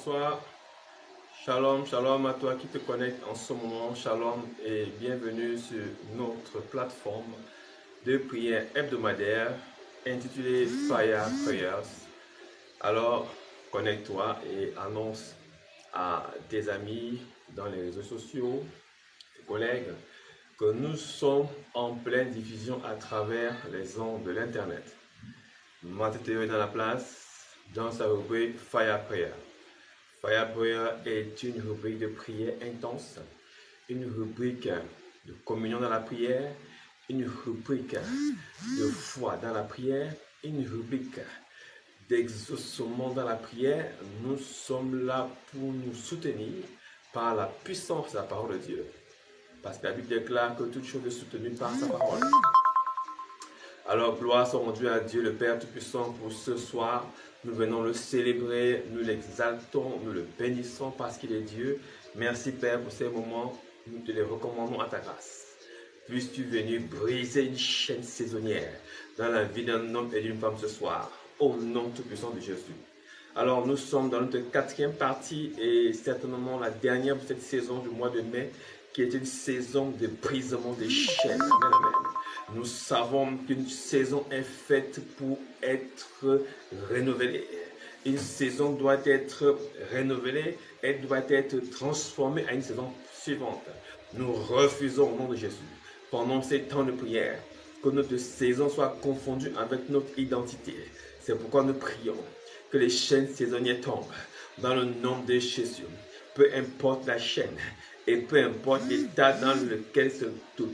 bonsoir. Shalom, shalom à toi qui te connecte en ce moment. Shalom et bienvenue sur notre plateforme de prière hebdomadaire intitulée Fire Prayers. Alors, connecte-toi et annonce à tes amis dans les réseaux sociaux, tes collègues, que nous sommes en pleine diffusion à travers les ondes de l'Internet. Mathéo est dans la place dans sa rubrique Fire Prayer. Fire Prayer est une rubrique de prière intense, une rubrique de communion dans la prière, une rubrique de foi dans la prière, une rubrique d'exaucement dans la prière. Nous sommes là pour nous soutenir par la puissance de la parole de Dieu. Parce que la Bible déclare que toute chose est soutenue par sa parole. Alors, gloire soit rendue à Dieu, le Père Tout-Puissant, pour ce soir. Nous venons le célébrer, nous l'exaltons, nous le bénissons parce qu'il est Dieu. Merci, Père, pour ces moments. Nous te les recommandons à ta grâce. Puisses-tu venir briser une chaîne saisonnière dans la vie d'un homme et d'une femme ce soir, au nom Tout-Puissant de Jésus. Alors, nous sommes dans notre 4e partie et certainement la dernière de cette saison du mois de mai, qui est une saison de brisement des chaînes. Amen, amen. Nous savons qu'une saison est faite pour être renouvelée. Une saison doit être renouvelée, elle doit être transformée à une saison suivante. Nous refusons au nom de Jésus, pendant ces temps de prière, que notre saison soit confondue avec notre identité. C'est pourquoi nous prions que les chaînes saisonnières tombent dans le nom de Jésus. Peu importe la chaîne et peu importe l'état dans lequel se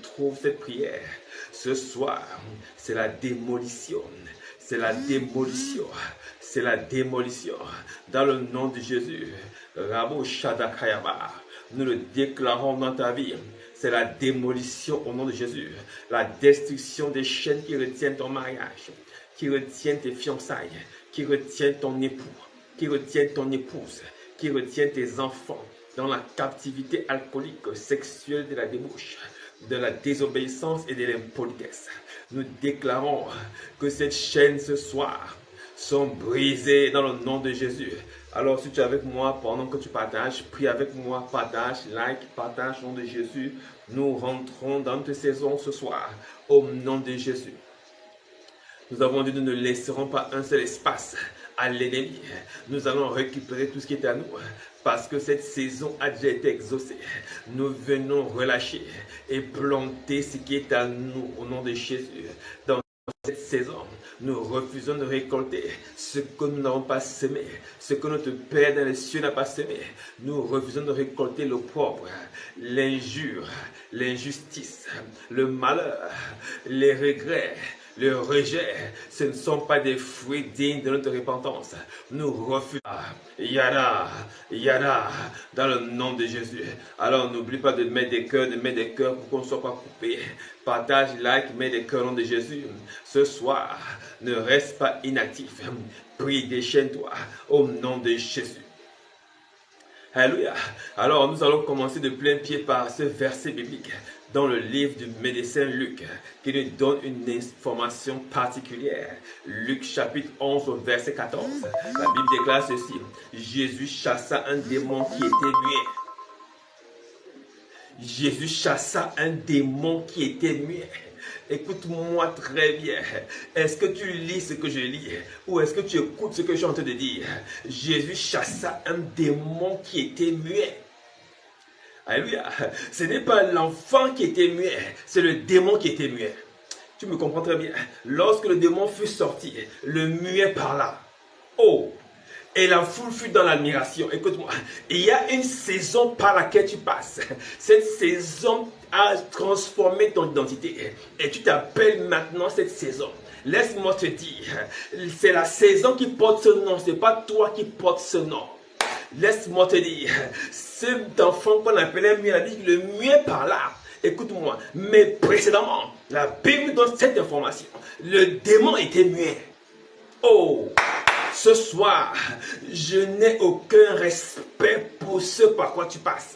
trouve cette prière, ce soir, c'est la démolition. C'est la démolition. C'est la démolition. Dans le nom de Jésus, Rabo Shadakayaba, nous le déclarons dans ta vie. C'est la démolition au nom de Jésus. La destruction des chaînes qui retiennent ton mariage, qui retiennent tes fiançailles, qui retiennent ton époux, qui retiennent ton épouse, qui retiennent tes enfants dans la captivité alcoolique, sexuelle de la débauche, de la désobéissance et de l'impolitesse. Nous déclarons que cette chaîne ce soir sont brisées dans le nom de Jésus. Alors si tu es avec moi pendant que tu partages, prie avec moi, partage, like, partage au nom de Jésus. Nous rentrons dans notre saison ce soir au nom de Jésus. Nous avons dit que nous ne laisserons pas un seul espace à l'ennemi. Nous allons récupérer tout ce qui est à nous parce que cette saison a déjà été exaucée. Nous venons relâcher et planter ce qui est à nous au nom de Jésus. Dans cette saison, nous refusons de récolter ce que nous n'avons pas semé, ce que notre Père dans les cieux n'a pas semé. Nous refusons de récolter l'opprobre, l'injure, l'injustice, le malheur, les regrets, le rejet. Ce ne sont pas des fruits dignes de notre repentance. Nous refusons. Yada, yada, dans le nom de Jésus. Alors n'oublie pas de mettre des cœurs pour qu'on ne soit pas coupé. Partage, like, mets des cœurs au nom de Jésus. Ce soir, ne reste pas inactif. Prie, déchaîne-toi au nom de Jésus. Alléluia. Alors nous allons commencer de plein pied par ce verset biblique dans le livre du médecin Luc qui nous donne une information particulière. Luc chapitre 11 verset 14. La Bible déclare ceci. Jésus chassa un démon qui était muet. Jésus chassa un démon qui était muet. Écoute-moi très bien. Est-ce que tu lis ce que je lis ou est-ce que tu écoutes ce que je suis en train de dire? Jésus chassa un démon qui était muet. Alléluia. Ce n'est pas l'enfant qui était muet, c'est le démon qui était muet. Tu me comprends très bien. Lorsque le démon fut sorti, le muet parla. Oh! Et la foule fut dans l'admiration. Écoute-moi, il y a une saison par laquelle tu passes. Cette saison a transformé ton identité. Et tu t'appelles maintenant cette saison. Laisse-moi te dire, c'est la saison qui porte ce nom, ce n'est pas toi qui porte ce nom. Laisse-moi te dire, cet enfant qu'on appelait muet, le muet par là. Écoute-moi, mais précédemment, la Bible donne cette information. Le démon était muet. Oh! Ce soir, je n'ai aucun respect pour ce par quoi tu passes.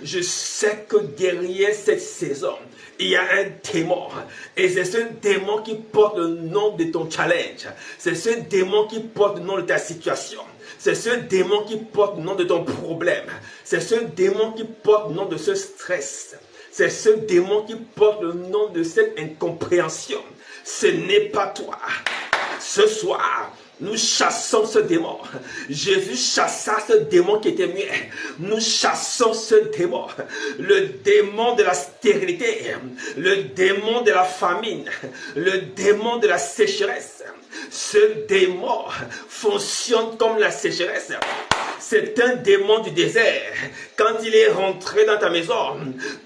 Je sais que derrière cette saison, il y a un démon. Et c'est ce démon qui porte le nom de ton challenge. C'est ce démon qui porte le nom de ta situation. C'est ce démon qui porte le nom de ton problème. C'est ce démon qui porte le nom de ce stress. C'est ce démon qui porte le nom de cette incompréhension. Ce n'est pas toi. Ce soir, nous chassons ce démon. Jésus chassa ce démon qui était muet. Nous chassons ce démon. Le démon de la stérilité. Le démon de la famine. Le démon de la sécheresse. Ce démon fonctionne comme la sécheresse. C'est un démon du désert. Quand il est rentré dans ta maison,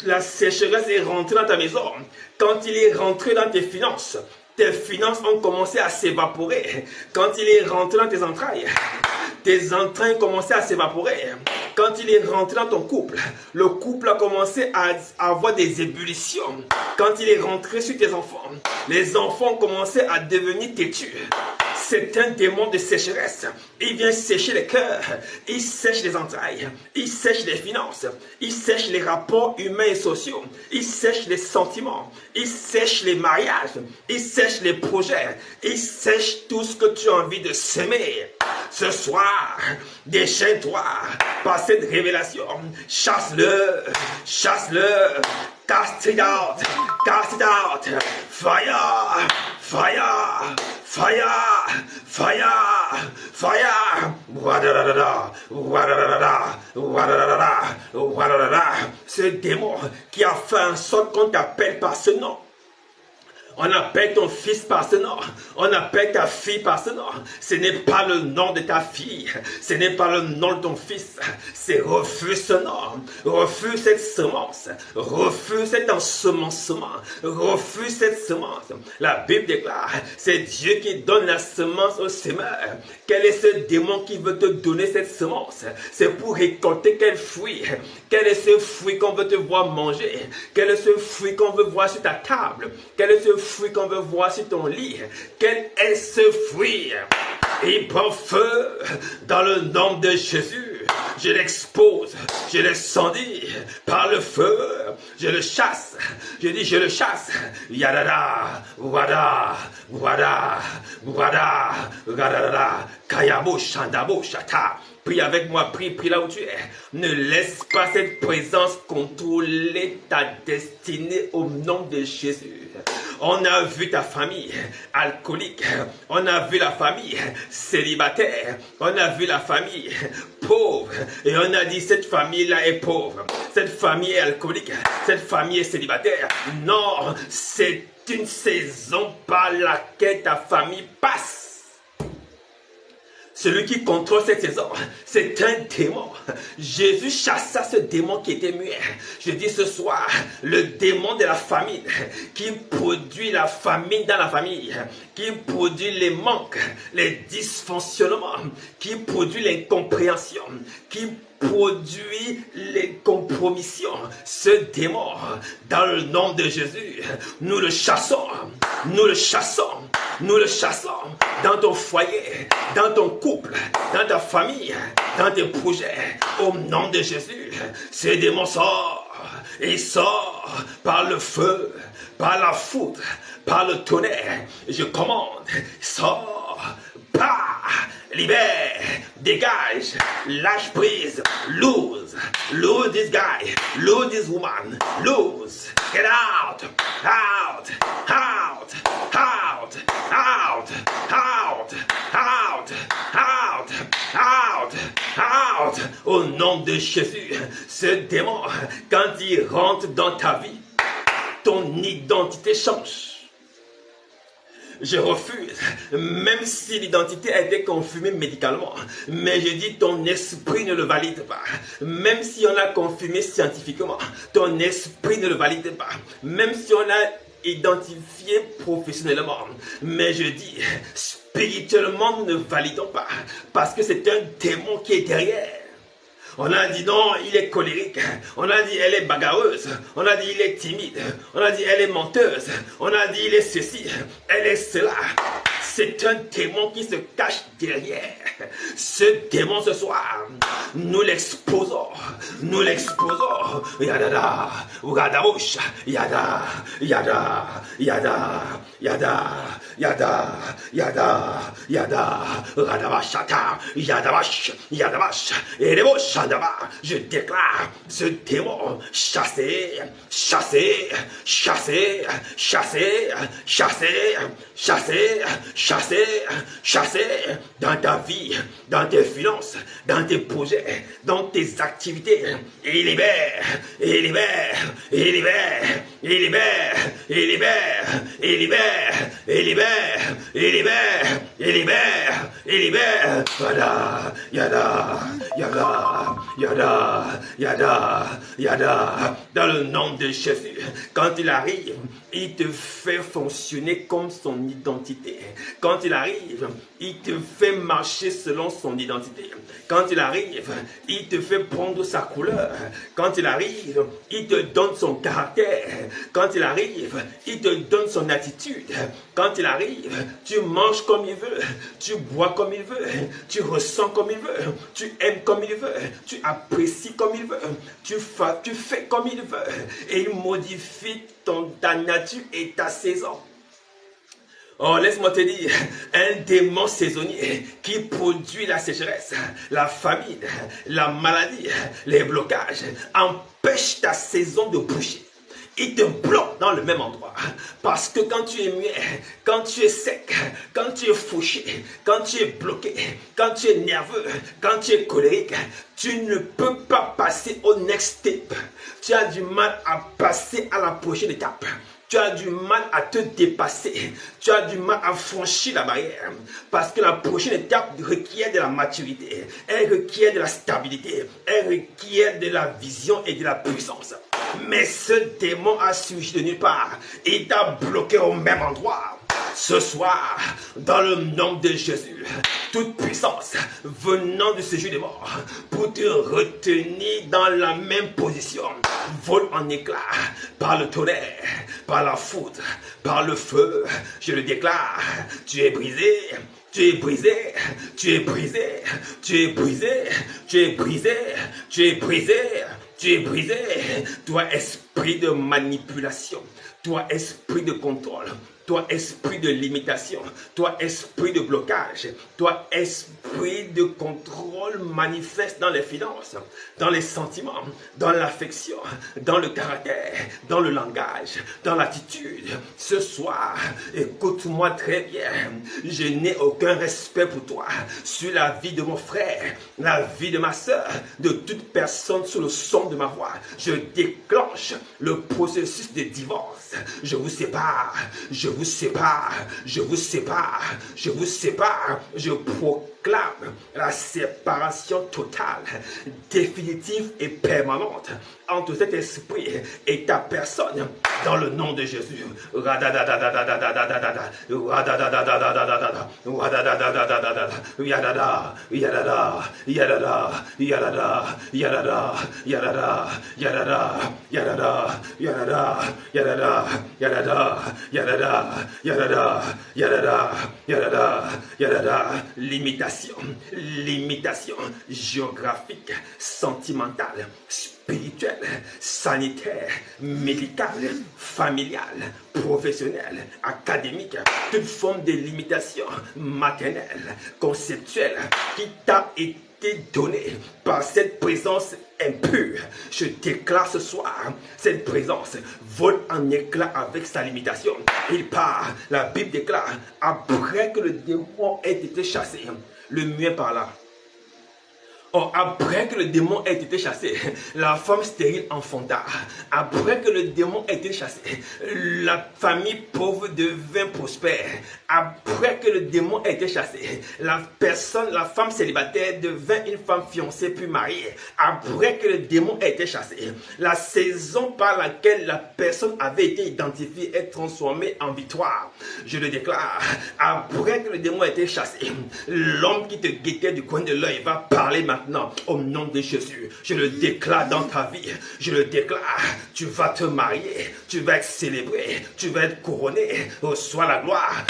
la sécheresse est rentrée dans ta maison. Quand il est rentré dans tes finances ont commencé à s'évaporer. Quand il est rentré dans tes entrailles ont commencé à s'évaporer. Quand il est rentré dans ton couple, le couple a commencé à avoir des ébullitions. Quand il est rentré sur tes enfants, les enfants ont commencé à devenir têtus. C'est un démon de sécheresse. Il vient sécher les cœurs. Il sèche les entrailles. Il sèche les finances. Il sèche les rapports humains et sociaux. Il sèche les sentiments. Il sèche les mariages. Il sèche les projets. Il sèche tout ce que tu as envie de semer. Ce soir, déchaîne-toi par cette révélation. Chasse-le. Chasse-le. Cast it out. Cast it out. Fire. Fire. Fire! Fire! Fire! Wadadada! Wadadada! Wadadada! Wadadada! Ce démon qui a fait en sorte qu'on t'appelle par ce nom. On appelle ton fils par ce nom. On appelle ta fille par ce nom. Ce n'est pas le nom de ta fille. Ce n'est pas le nom de ton fils. C'est refuse ce nom. Refuse cette semence. Refuse cet ensemencement. Refuse cette semence. La Bible déclare, c'est Dieu qui donne la semence au semeur. Quel est ce démon qui veut te donner cette semence? C'est pour récolter quel fruit? Quel est ce fruit qu'on veut te voir manger? Quel est ce fruit qu'on veut voir sur ta table? Quel est ce fruit qu'on veut voir sur ton lit? Quel est ce fruit? Il prend feu dans le nom de Jésus. Je l'expose, je l'incendie par le feu. Je le chasse. Je dis je le chasse. Yadada, wada, wada, wada, gadada, kayabo, shandabo, shata. Prie avec moi, prie là où tu es. Ne laisse pas cette présence contrôler ta destinée au nom de Jésus. On a vu ta famille alcoolique. On a vu la famille célibataire. On a vu la famille pauvre. Et on a dit cette famille-là est pauvre. Cette famille est alcoolique. Cette famille est célibataire. Non, c'est une saison par laquelle ta famille passe. Celui qui contrôle cette saison, c'est un démon. Jésus chassa ce démon qui était muet. Je dis ce soir, le démon de la famine, qui produit la famine dans la famille, qui produit les manques, les dysfonctionnements, qui produit l'incompréhension, qui produit les compromissions. Ce démon, dans le nom de Jésus, nous le chassons, nous le chassons, nous le chassons dans ton foyer, dans ton couple, dans ta famille, dans tes projets. Au nom de Jésus, ce démon sort. Il sort par le feu, par la foudre, par le tonnerre. Je commande, sors, pas, libère, dégage, lâche prise, lose this guy, lose this woman, lose, get out, out, out, out, out, out, out, out, out, out. Au nom de Jésus, ce démon, quand il rentre dans ta vie, ton identité change. Je refuse, même si l'identité a été confirmée médicalement, mais je dis ton esprit ne le valide pas. Même si on l'a confirmé scientifiquement, ton esprit ne le valide pas. Même si on l'a identifié professionnellement, mais je dis spirituellement nous ne validons pas, parce que c'est un démon qui est derrière. On a dit non, il est colérique. On a dit elle est bagarreuse. On a dit il est timide. On a dit elle est menteuse. On a dit il est ceci, elle est cela. c'est un démon qui se cache derrière. Ce démon ce soir, nous l'exposons. Nous l'exposons. Yadada, Ugadaboucha, Yada, Yada, Yada, Yada, Yada, Yada, Yada, Radabashata, Yadabash, Yadabash, Ereboshandaba. Je déclare ce démon chassé, chassé, chassé, chassé, chassé, chassé, chassé, chassé dans ta vie, dans tes finances, dans tes projets, dans tes activités. Et libère, et libère, et libère, et libère, et libère, et libère, et libère, et libère, et libère, et libère. Yada, yada, yada, yada, yada, yada. Dans le nom de Jésus, quand il arrive, il te fait fonctionner comme son identité. Quand il arrive, il te fait marcher selon son identité. Quand il arrive, il te fait prendre sa couleur. Quand il arrive, il te donne son caractère. Quand il arrive, il te donne son attitude. Quand il arrive, tu manges comme il veut, tu bois comme il veut, tu ressens comme il veut, tu aimes comme il veut, tu apprécies comme il veut, tu fais comme il veut. Et il modifie ta nature et ta saison. Oh, laisse-moi te dire, un démon saisonnier qui produit la sécheresse, la famine, la maladie, les blocages, empêche ta saison de bouger. Il te bloque dans le même endroit. Parce que quand tu es muet, quand tu es sec, quand tu es fauché, quand tu es bloqué, quand tu es nerveux, quand tu es colérique, tu ne peux pas passer au next step. Tu as du mal à passer à la prochaine étape. Tu as du mal à te dépasser. Tu as du mal à franchir la barrière. Parce que la prochaine étape requiert de la maturité. Elle requiert de la stabilité. Elle requiert de la vision et de la puissance. Mais ce démon a surgi de nulle part. Il t'a bloqué au même endroit. Ce soir, dans le nom de Jésus, toute puissance venant de ce jeu des morts pour te retenir dans la même position vole en éclats par le tonnerre, par la foudre, par le feu. Je le déclare, tu es brisé. Tu es brisé, tu es brisé, tu es brisé, tu es brisé, tu es brisé, tu es brisé. Toi, esprit de manipulation, toi, esprit de contrôle, toi, esprit de limitation, toi, esprit de blocage, toi, esprit de contrôle manifeste dans les finances, dans les sentiments, dans l'affection, dans le caractère, dans le langage, dans l'attitude. Ce soir, écoute-moi très bien, je n'ai aucun respect pour toi sur la vie de mon frère, la vie de ma soeur, de toute personne sous le son de ma voix. Je déclenche le processus de divorce. Je vous sépare, je vous sépare, je vous sépare, je vous sépare, je proclame la séparation totale, définitive et permanente entre cet esprit et ta personne dans le nom de Jésus. Limitation géographique, sentimentale, spirituelle, sanitaire, médicale, familiale, professionnelle, académique, toute forme de limitation maternelle, conceptuelle qui t'a été donnée par cette présence impure. Je déclare ce soir, cette présence vole en éclats avec sa limitation. Il part, la Bible déclare, après que le démon ait été chassé, le muet par là. Or, après que le démon ait été chassé, la femme stérile enfanta. Après que le démon ait été chassé, la famille pauvre devint prospère. Après que le démon ait été chassé, la femme célibataire devint une femme fiancée puis mariée. Après que le démon ait été chassé, la saison par laquelle la personne avait été identifiée est transformée en victoire. Je le déclare, après que le démon ait été chassé, l'homme qui te guettait du coin de l'œil va parler de ma maintenant, au nom de Jésus. Je le déclare dans ta vie. Je le déclare. Tu vas te marier. Tu vas être célébré. Tu vas être couronné. Reçois la gloire.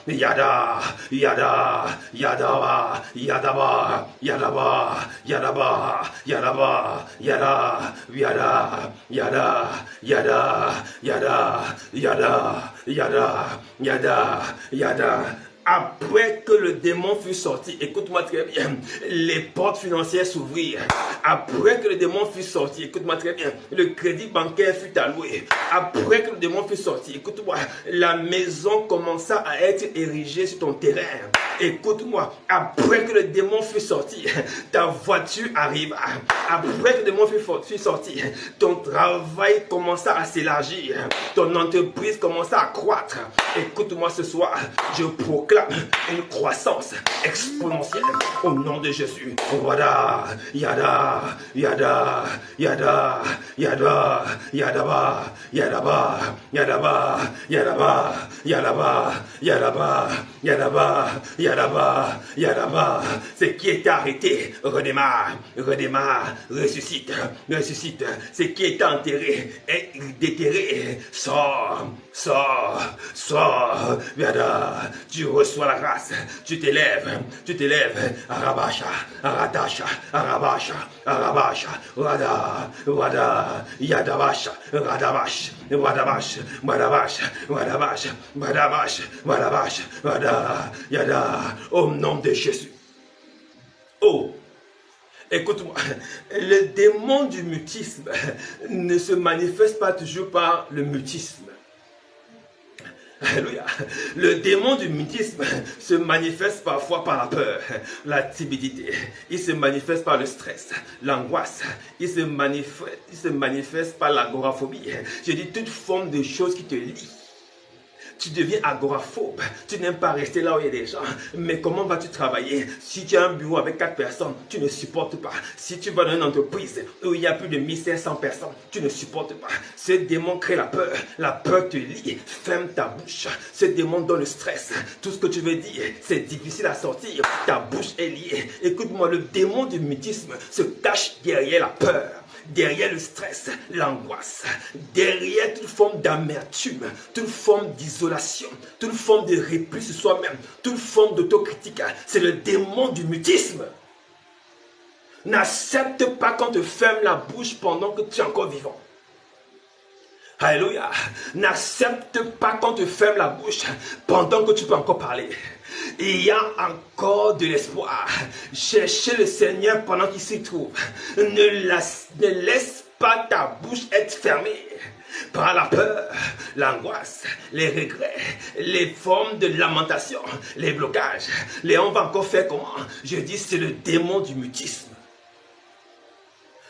Yada, yada, yada, yadaba, yadaba, yadaba, yadaba, yada, yada, yada, yada, yada, yada, yada, yada, yada. Après que le démon fut sorti, écoute-moi très bien, les portes financières s'ouvrirent. Après que le démon fut sorti, écoute-moi très bien, le crédit bancaire fut alloué. Après que le démon fut sorti, écoute-moi, la maison commença à être érigée sur ton terrain. Écoute-moi, après que le démon fut sorti, ta voiture arriva. Après que le démon fut sorti, ton travail commença à s'élargir. Ton entreprise commença à croître. Écoute-moi ce soir, je proclame une croissance exponentielle au nom de Jésus. Wada, yada, yada, yada, yada, yadaba, yadaba, yadaba, yadaba, yadaba, yadaba, yadaba, yadaba, yadaba. Ce qui est arrêté redémarre, redémarre, ressuscite, ressuscite. Ce qui est enterré est déterré. Sors, sors, sors, yada. Tu reçois la grâce, tu t'élèves, Arabasha, Aradasha, Arabasha, Arabasha, Wada, Wada, Yadabasha, Radabash, Wadabash, Wadabash, Wadabash, Wadabash, Wadabash, Wada, Yada, au nom de Jésus. Oh! Écoute-moi, le démon du mutisme ne se manifeste pas toujours par le mutisme. Alléluia. Le démon du mutisme se manifeste parfois par la peur, la timidité. Il se manifeste par le stress, l'angoisse. Il se manifeste par l'agoraphobie. Je dis toute forme de choses qui te lient. Tu deviens agoraphobe. Tu n'aimes pas rester là où il y a des gens. Mais comment vas-tu travailler? Si tu as un bureau avec 4 personnes, tu ne supportes pas. Si tu vas dans une entreprise où il y a plus de 1500 personnes, tu ne supportes pas. Ce démon crée la peur. La peur te lie. Ferme ta bouche. Ce démon donne le stress. Tout ce que tu veux dire, c'est difficile à sortir. Ta bouche est liée. Écoute-moi, le démon du mutisme se cache derrière la peur, derrière le stress, l'angoisse, derrière toute forme d'amertume, toute forme d'isolation, toute forme de repli sur soi-même, toute forme d'autocritique. C'est le démon du mutisme. N'accepte pas qu'on te ferme la bouche pendant que tu es encore vivant. Alléluia. N'accepte pas qu'on te ferme la bouche pendant que tu peux encore parler. Il y a encore de l'espoir. Cherchez le Seigneur pendant qu'il s'y trouve. Ne laisse pas ta bouche être fermée par la peur, l'angoisse, les regrets, les formes de lamentation, les blocages. On va encore faire comment? Je dis c'est le démon du mutisme.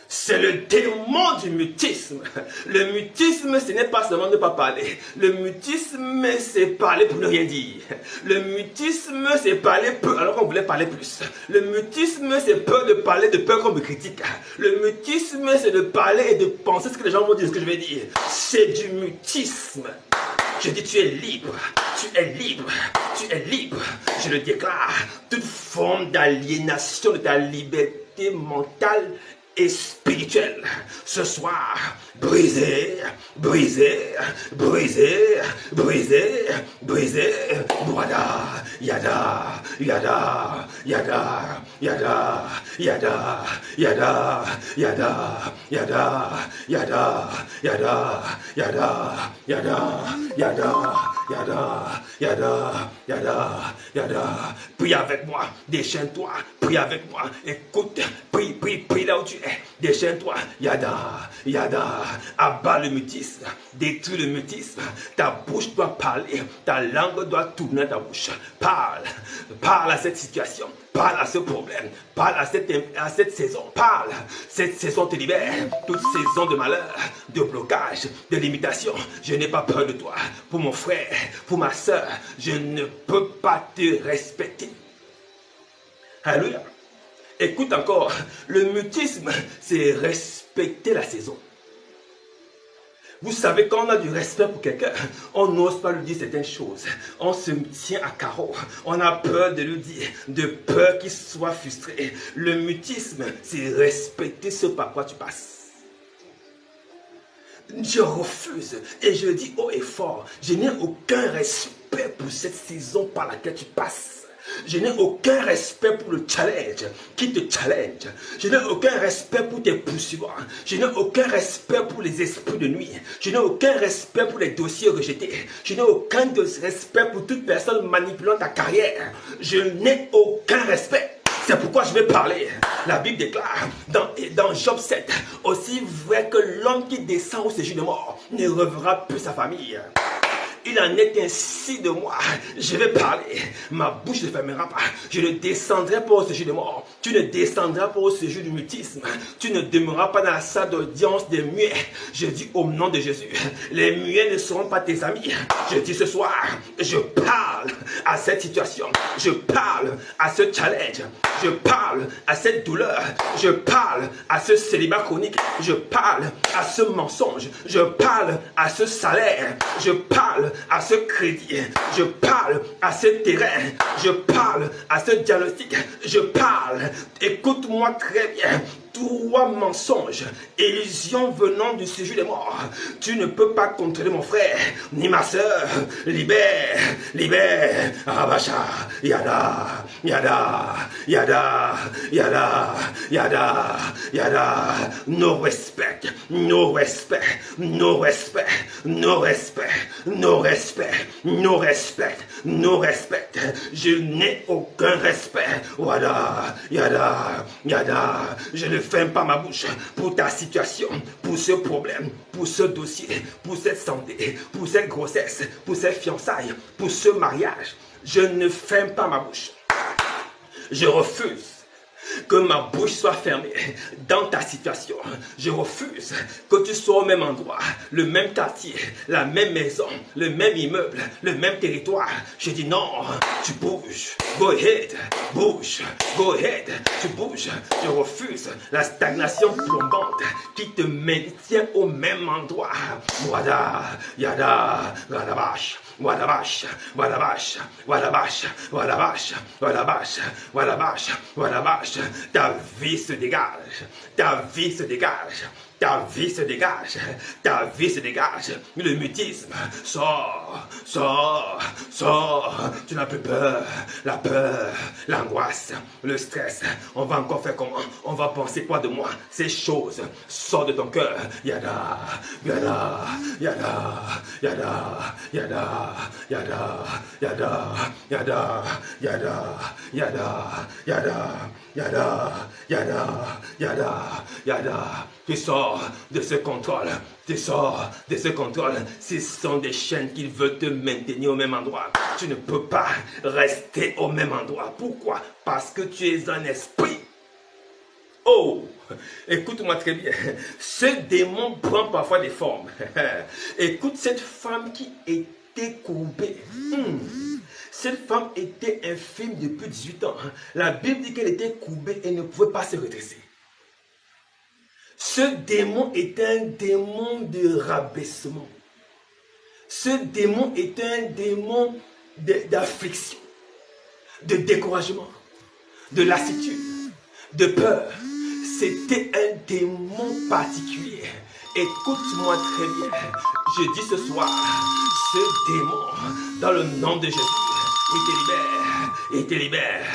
C'est le démon du mutisme. Le mutisme, ce n'est pas seulement ne pas parler. Le mutisme, c'est parler pour ne rien dire. Le mutisme, c'est parler peu alors qu'on voulait parler plus. Le mutisme, c'est peur de parler de peur qu'on me critique. Le mutisme, c'est de parler et de penser ce que les gens vont dire, ce que je vais dire. C'est du mutisme. Je dis, tu es libre, tu es libre, tu es libre. Je le déclare. Toute forme d'aliénation de ta liberté mentale et spirituel. Ce soir, brisé, brisé, brisé, brisé, brisé. Wada, yada, yada, yada, yada, yada, yada, yada, yada, yada, yada, yada, yada, yada, yada, yada. Prie avec moi, déchaîne-toi, prie avec moi, écoute, prie là où tu es. Déchaîne-toi, yada, yada, abat le mutisme, détruis le mutisme, ta bouche doit parler, ta langue doit tourner dans ta bouche, parle à cette situation, parle à ce problème, parle à cette saison, parle, cette saison te libère, toute saison de malheur, de blocage, de limitation, je n'ai pas peur de toi, pour mon frère, pour ma soeur, je ne peux pas te respecter. Alléluia. Écoute encore, le mutisme, c'est respecter la saison. Vous savez, quand on a du respect pour quelqu'un, on n'ose pas lui dire certaines choses. On se tient à carreau. On a peur de lui dire, de peur qu'il soit frustré. Le mutisme, c'est respecter ce par quoi tu passes. Je refuse et je dis haut et fort, je n'ai aucun respect pour cette saison par laquelle tu passes. Je n'ai aucun respect pour le challenge qui te challenge. Je n'ai aucun respect pour tes poursuivants. Je n'ai aucun respect pour les esprits de nuit. Je n'ai aucun respect pour les dossiers rejetés. Je n'ai aucun respect pour toute personne manipulant ta carrière. Je n'ai aucun respect. C'est pourquoi je vais parler. La Bible déclare dans Job 7, aussi vrai que l'homme qui descend au séjour de mort ne reverra plus sa famille. Il en est ainsi de moi. Je vais parler. Ma bouche ne fermera pas. Je ne descendrai pas au séjour de mort. Tu ne descendras pas au séjour du mutisme. Tu ne demeureras pas dans la salle d'audience des muets. Je dis au nom de Jésus, les muets ne seront pas tes amis. Je dis ce soir, je parle à cette situation. Je parle à ce challenge. Je parle à cette douleur. Je parle à ce célibat chronique. Je parle à ce mensonge. Je parle à ce salaire. Je parle à ce crédit, je parle à ce terrain, je parle à ce diagnostic, je parle, écoute-moi très bien. Toi, mensonge, illusion venant du séjour des morts, tu ne peux pas contrôler mon frère, ni ma soeur. Libère, libère, Abacha, Yada, Yada, Yada, Yada, Yada, Yada. No respect, no respect, no respect, no respect, no respect, no respect, no respect. Je n'ai aucun respect. Wada, Yada, Yada. Je ne ferme pas ma bouche pour ta situation, pour ce problème, pour ce dossier, pour cette santé, pour cette grossesse, pour cette fiançailles, pour ce mariage. Je ne ferme pas ma bouche. Je refuse que ma bouche soit fermée dans ta situation. Je refuse que tu sois au même endroit, le même quartier, la même maison, le même immeuble, le même territoire. Je dis non, tu bouges. Go ahead, bouge. Go ahead, tu bouges. Je refuse la stagnation plombante qui te maintient au même endroit. Wada, yada, gadabash. Wadabash, wadabash, wadabash, wadabash, wadabash, wadabash, wadabash. Ta vie se dégage, ta vie se dégage, ta vie se dégage, ta vie se dégage. Le mutisme sort, sort, sort. Tu n'as plus peur, la peur, l'angoisse, le stress. On va encore faire comment? On va penser quoi de moi? Ces choses sortent de ton cœur. Yada, yada, yada, yada, yada. Yada, yada, yada, yada, yada, yada, yada, yada, yada, yada. Tu sors de ce contrôle. Tu sors de ce contrôle. Ce sont des chaînes qui veulent te maintenir au même endroit. Tu ne peux pas rester au même endroit. Pourquoi? Parce que tu es un esprit. Oh, écoute-moi très bien. Ce démon prend parfois des formes. Écoute cette femme qui était courbée. Cette femme était infirme depuis 18 ans. La Bible dit qu'elle était courbée et ne pouvait pas se redresser. Ce démon est un démon de rabaissement. Ce démon est un démon d'affliction, de découragement, de lassitude, de peur. C'était un démon particulier. Écoute-moi très bien. Je dis ce soir, ce démon, dans le nom de Jésus, il te libère, il te libère.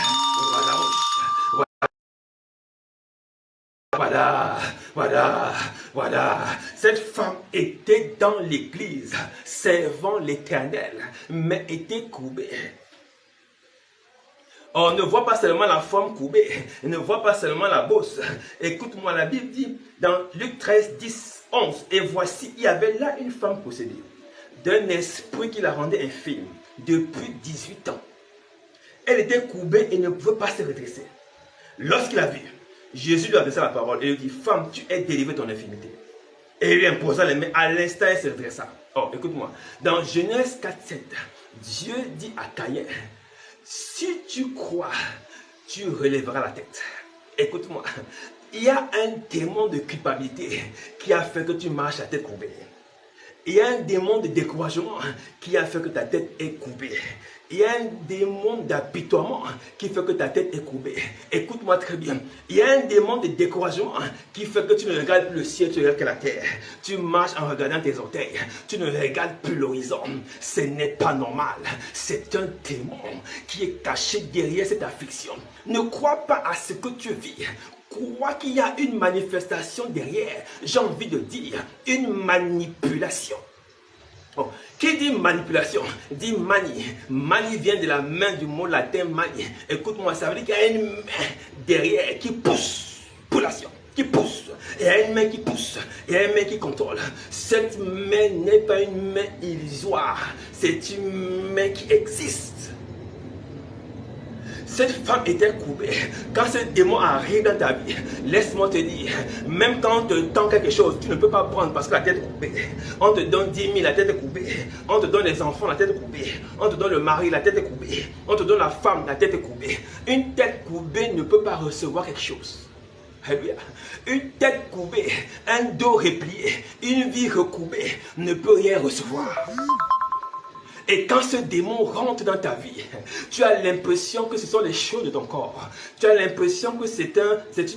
Voilà, voilà, voilà. Cette femme était dans l'église, servant l'Éternel, mais était courbée. On ne voit pas seulement la forme courbée, on ne voit pas seulement la bosse. Écoute-moi, la Bible dit dans Luc 13, 10, 11, et voici, il y avait là une femme possédée d'un esprit qui la rendait infirme depuis 18 ans. Elle était courbée et ne pouvait pas se redresser. Lorsqu'il a vu, Jésus lui a adressé la parole et lui dit, femme, tu es délivrée de ton infirmité. Et il lui imposa les mains, à l'instant elle se redressa. Oh, écoute-moi, dans Genèse 4, 7, Dieu dit à Caïn, si tu crois, tu relèveras la tête. Écoute-moi, il y a un démon de culpabilité qui a fait que tu marches à tête courbée. Il y a un démon de découragement qui a fait que ta tête est courbée. Il y a un démon d'apitoiement qui fait que ta tête est courbée. Écoute-moi très bien. Il y a un démon de découragement qui fait que tu ne regardes plus le ciel, tu regardes que la terre. Tu marches en regardant tes orteils. Tu ne regardes plus l'horizon. Ce n'est pas normal. C'est un démon qui est caché derrière cette affliction. Ne crois pas à ce que tu vis. Crois qu'il y a une manifestation derrière. J'ai envie de dire une manipulation. Oh. Qui dit manipulation dit manie. Manie vient de la main du mot latin manie. Écoute-moi, ça veut dire qu'il y a une main derrière qui pousse. Poulation, qui pousse. Il y a une main qui pousse. Il y a une main qui contrôle. Cette main n'est pas une main illusoire. C'est une main qui existe. Cette femme était courbée. Quand ce démon arrive dans ta vie, laisse-moi te dire, même quand on te tend quelque chose, tu ne peux pas prendre parce que la tête est courbée. On te donne 10 000, la tête est courbée. On te donne les enfants, la tête est courbée. On te donne le mari, la tête est courbée. On te donne la femme, la tête est courbée. Une tête courbée ne peut pas recevoir quelque chose. Une tête courbée, un dos replié, une vie recourbée ne peut rien recevoir. Et quand ce démon rentre dans ta vie, tu as l'impression que ce sont les choses de ton corps. Tu as l'impression que c'est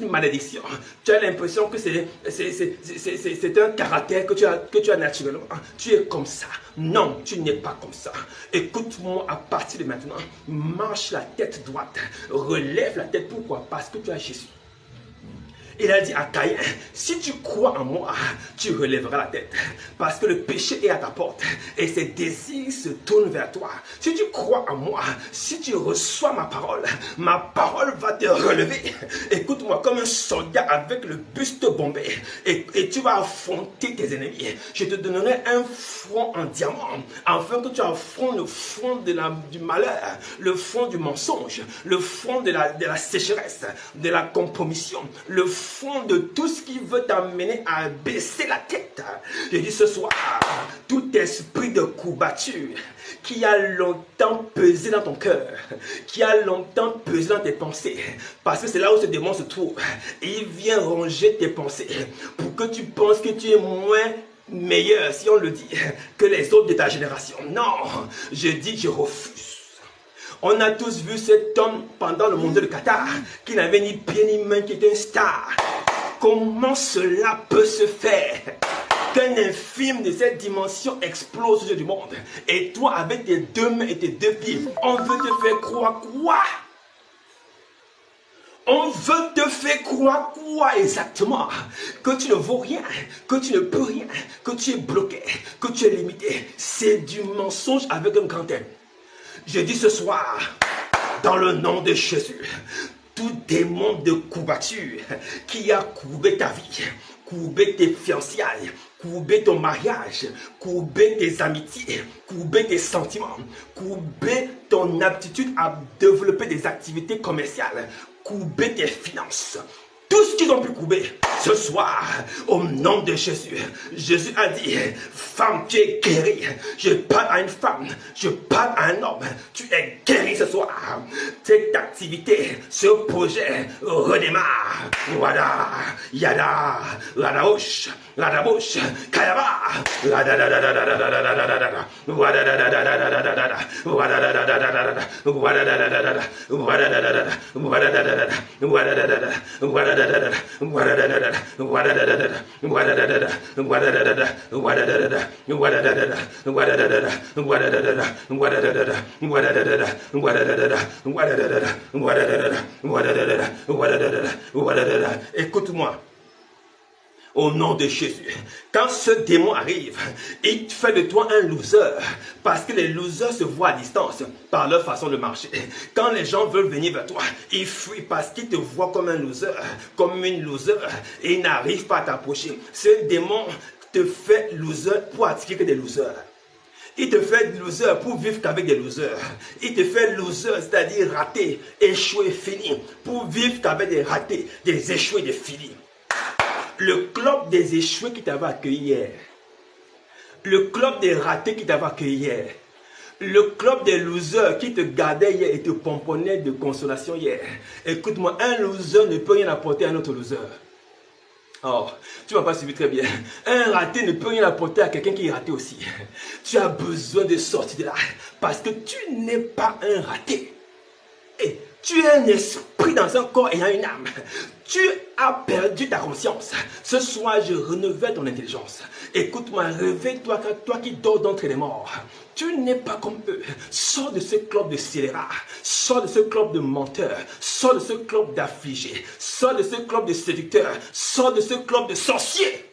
une malédiction. Tu as l'impression que c'est un caractère que tu as naturellement. Tu es comme ça. Non, tu n'es pas comme ça. Écoute-moi à partir de maintenant. Marche la tête droite. Relève la tête. Pourquoi? Parce que tu as Jésus. Il a dit à Caïn, si tu crois en moi, tu relèveras la tête. Parce que le péché est à ta porte et ses désirs se tournent vers toi. Si tu crois en moi, si tu reçois ma parole va te relever. Écoute-moi, comme un soldat avec le buste bombé. Et tu vas affronter tes ennemis. Je te donnerai un front en diamant, afin que tu affrontes le front du malheur, le front du mensonge, le front de la sécheresse, de la compromission, le fond de tout ce qui veut t'amener à baisser la tête. Je dis ce soir, tout esprit de courbature qui a longtemps pesé dans ton cœur, qui a longtemps pesé dans tes pensées, parce que c'est là où ce démon se trouve, et il vient ronger tes pensées pour que tu penses que tu es moins meilleur, si on le dit, que les autres de ta génération. Non, je dis, je refuse. On a tous vu cet homme pendant le mondial de Qatar, qui n'avait ni pied ni main, qui était une star. Comment cela peut se faire qu'un infime de cette dimension explose aux yeux du monde? Et toi, avec tes 2 mains et tes 2 pieds, on veut te faire croire quoi? On veut te faire croire quoi exactement? Que tu ne vaux rien, que tu ne peux rien, que tu es bloqué, que tu es limité. C'est du mensonge avec un grand M. Je dis ce soir, dans le nom de Jésus, tout démon de courbature qui a courbé ta vie, courbé tes fiançailles, courbé ton mariage, courbé tes amitiés, courbé tes sentiments, courbé ton aptitude à développer des activités commerciales, courbé tes finances. Tout ce qu'ils ont pu couper ce soir, au nom de Jésus. Jésus a dit, femme, tu es guérie. Je parle à une femme, je parle à un homme. Tu es guérie ce soir. Cette activité, ce projet redémarre. Wada, yada, la bouche, kayaba, écoute-moi. Au nom de Jésus, quand ce démon arrive, il fait de toi un loser, parce que les losers se voient à distance par leur façon de marcher. Quand les gens veulent venir vers toi, ils fuient parce qu'ils te voient comme un loser, comme une loser, et ils n'arrivent pas à t'approcher. Ce démon te fait loser pour attirer que des losers. Il te fait loser pour vivre qu'avec des losers. Il te fait loser, c'est-à-dire raté, échoué, fini, pour vivre qu'avec des ratés, des échoués, des finis. Le club des échoués qui t'avait accueilli hier, le club des ratés qui t'avait accueilli hier, le club des losers qui te gardait hier et te pomponnait de consolation hier. Écoute-moi, un loser ne peut rien apporter à un autre loser. Oh, tu m'as pas suivi très bien. Un raté ne peut rien apporter à quelqu'un qui est raté aussi. Tu as besoin de sortir de là parce que tu n'es pas un raté. Et tu es un esprit dans un corps ayant une âme. Tu as perdu ta conscience. Ce soir, je renouvelle ton intelligence. Écoute-moi, réveille-toi, toi qui dors d'entre les morts. Tu n'es pas comme eux. Sors de ce club de scélérats. Sors de ce club de menteurs. Sors de ce club d'affligés. Sors de ce club de séducteurs. Sors de ce club de sorciers.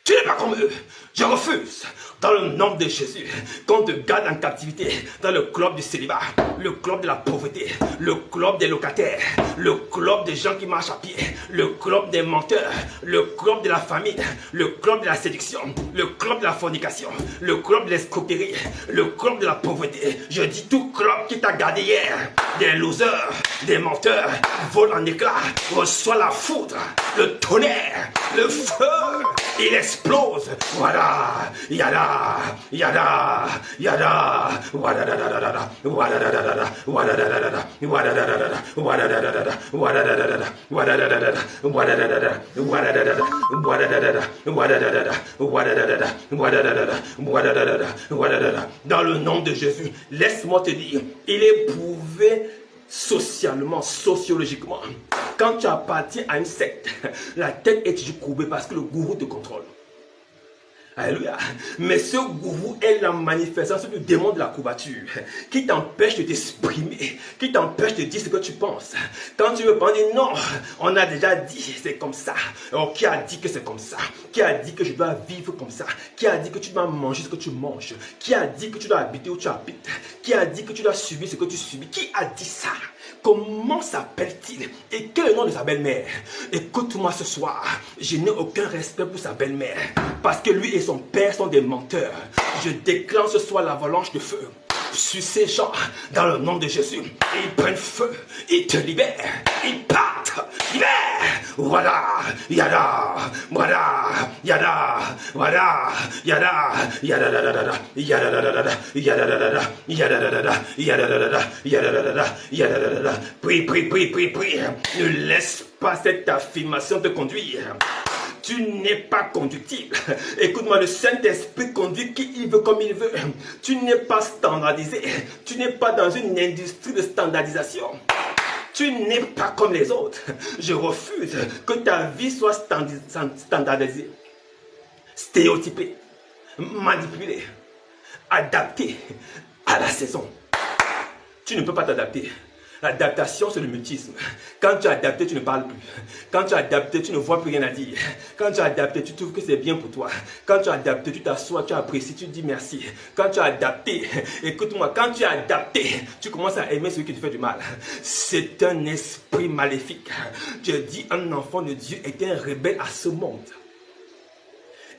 Tu n'es pas comme eux. Je refuse, dans le nom de Jésus, qu'on te garde en captivité dans le club du célibat, le club de la pauvreté, le club des locataires, le club des gens qui marchent à pied, le club des menteurs, le club de la famine, le club de la séduction, le club de la fornication, le club de l'escroquerie, le club de la pauvreté. Je dis tout club qui t'a gardé hier, des losers, des menteurs, vole en éclats, reçoit la foudre, le tonnerre, le feu, il explose. Voilà, yada, yada, yada, wadadadadada, wadadadadada, wadadadadada, wadadadadada, wadadadadada, wadadadadada, wadadadadada, wadadadadada, wadadadadada, wadadadadada, wadadadadada, wadadadadada, wadadadadada, wadadadadada, wadadadada. Dans le nom de Jésus, laisse-moi te dire, il est prouvé socialement, sociologiquement. Quand tu appartiens à une secte, la tête est toujours courbée parce que le gourou te contrôle. Alléluia. Mais ce gourou est la manifestation du démon de la courbature qui t'empêche de t'exprimer, qui t'empêche de dire ce que tu penses. Quand tu veux pas dire non, on a déjà dit c'est comme ça. Alors, qui a dit que c'est comme ça? Qui a dit que je dois vivre comme ça? Qui a dit que tu dois manger ce que tu manges? Qui a dit que tu dois habiter où tu habites? Qui a dit que tu dois subir ce que tu subis? Qui a dit ça? Comment s'appelle-t-il? Et quel est le nom de sa belle-mère? Écoute-moi ce soir, je n'ai aucun respect pour sa belle-mère parce que lui et son père sont des menteurs. Je déclenche ce soir l'avalanche de feu sur ces gens dans le nom de Jésus. Ils prennent feu, ils te libèrent, ils partent, libèrent. Voilà, yada, voilà, yada, voilà, yada, yada, yada, yada, yada, yada, yada, yada. Prie, prie, prie, prie, prie. Ne laisse pas cette affirmation te conduire. Tu n'es pas conductible. Écoute-moi, le Saint-Esprit conduit qui il veut comme il veut. Tu n'es pas standardisé. Tu n'es pas dans une industrie de standardisation. Tu n'es pas comme les autres. Je refuse que ta vie soit standardisée, stéréotypée, manipulée, adaptée à la saison. Tu ne peux pas t'adapter. L'adaptation, c'est le mutisme. Quand tu es adapté, tu ne parles plus. Quand tu es adapté, tu ne vois plus rien à dire. Quand tu es adapté, tu trouves que c'est bien pour toi. Quand tu es adapté, tu t'assois, tu apprécies, tu dis merci. Quand tu es adapté, écoute-moi, quand tu es adapté, tu commences à aimer celui qui te fait du mal. C'est un esprit maléfique. Je dis, un enfant de Dieu est un rebelle à ce monde.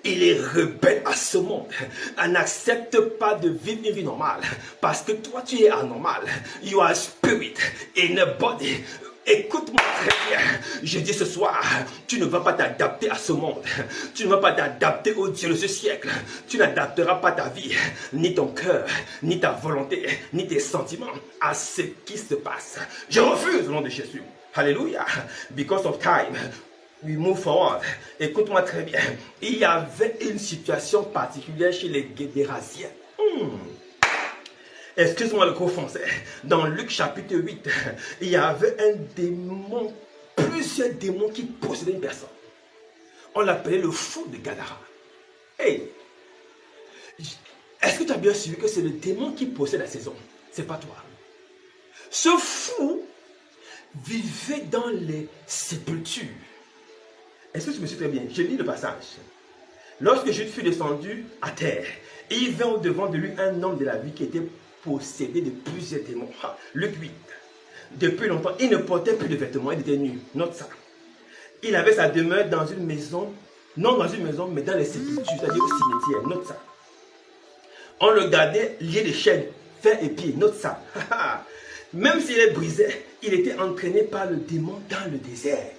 Il est rebelle à ce monde. Elle n'accepte pas de vivre une vie normale. Parce que toi, tu es anormal. You are spirit in a body. Écoute-moi très bien. Je dis ce soir, tu ne vas pas t'adapter à ce monde. Tu ne vas pas t'adapter au Dieu de ce siècle. Tu n'adapteras pas ta vie, ni ton cœur, ni ta volonté, ni tes sentiments à ce qui se passe. Je refuse au nom de Jésus. Alléluia. Because of time. We move forward. Écoute-moi très bien. Il y avait une situation particulière chez les Gédérasiens. Excuse-moi le cours français. Dans Luc chapitre 8, il y avait un démon, plusieurs démons qui possédaient une personne. On l'appelait le fou de Gadara. Hey, est-ce que tu as bien suivi que c'est le démon qui possède la saison? C'est pas toi. Ce fou vivait dans les sépultures. Est-ce que tu me suis très bien? Je lis le passage. Lorsque Jude fut descendu à terre, il vint au-devant de lui un homme de la vie qui était possédé de plusieurs démons. Luc 8. Depuis longtemps, il ne portait plus de vêtements, il était nu. Note ça. Il avait sa demeure dans une maison, non dans une maison, mais dans les sépultures, c'est-à-dire au cimetière. Note ça. On le gardait lié de chaînes, fer et pieds. Note ça. Même s'il est brisé, il était entraîné par le démon dans le désert.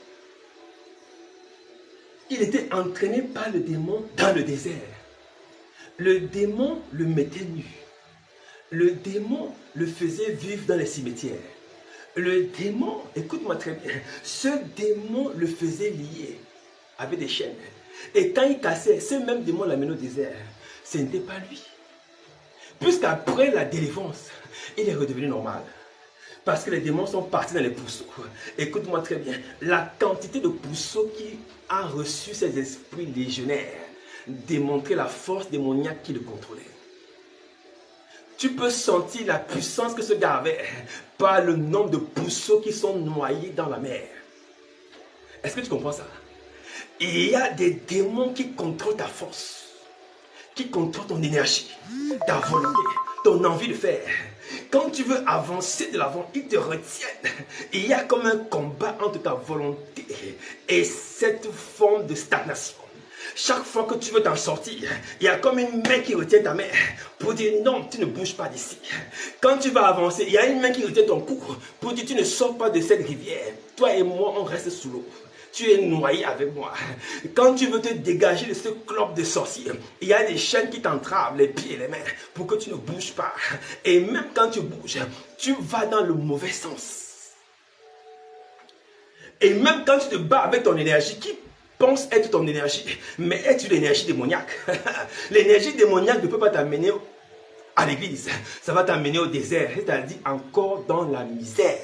Il était entraîné par le démon dans le désert. Le démon le mettait nu. Le démon le faisait vivre dans les cimetières. Le démon, écoute-moi très bien, ce démon le faisait lier. avec des chaînes. Et quand il cassait, ce même démon l'amenait au désert. Ce n'était pas lui. Puisqu'après la délivrance, il est redevenu normal. Parce que les démons sont partis dans les pourceaux. Écoute-moi très bien. La quantité de pourceaux qui a reçu ces esprits légionnaires démontrait la force démoniaque qui le contrôlait. Tu peux sentir la puissance que ce gars avait par le nombre de pourceaux qui sont noyés dans la mer. Est-ce que tu comprends ça? Il y a des démons qui contrôlent ta force, qui contrôlent ton énergie, ta volonté, ton envie de faire. Quand tu veux avancer de l'avant, ils te retiennent. Il y a comme un combat entre ta volonté et cette forme de stagnation. Chaque fois que tu veux t'en sortir, il y a comme une main qui retient ta main pour dire non, tu ne bouges pas d'ici. Quand tu vas avancer, il y a une main qui retient ton cou pour dire tu ne sors pas de cette rivière. Toi et moi, on reste sous l'eau. Tu es noyé avec moi. Quand tu veux te dégager de ce club de sorciers, il y a des chaînes qui t'entravent les pieds et les mains pour que tu ne bouges pas. Et même quand tu bouges, tu vas dans le mauvais sens. Et même quand tu te bats avec ton énergie qui pense être ton énergie, mais est-tu l'énergie démoniaque? L'énergie démoniaque ne peut pas t'amener à l'église. Ça va t'amener au désert, c'est-à-dire encore dans la misère.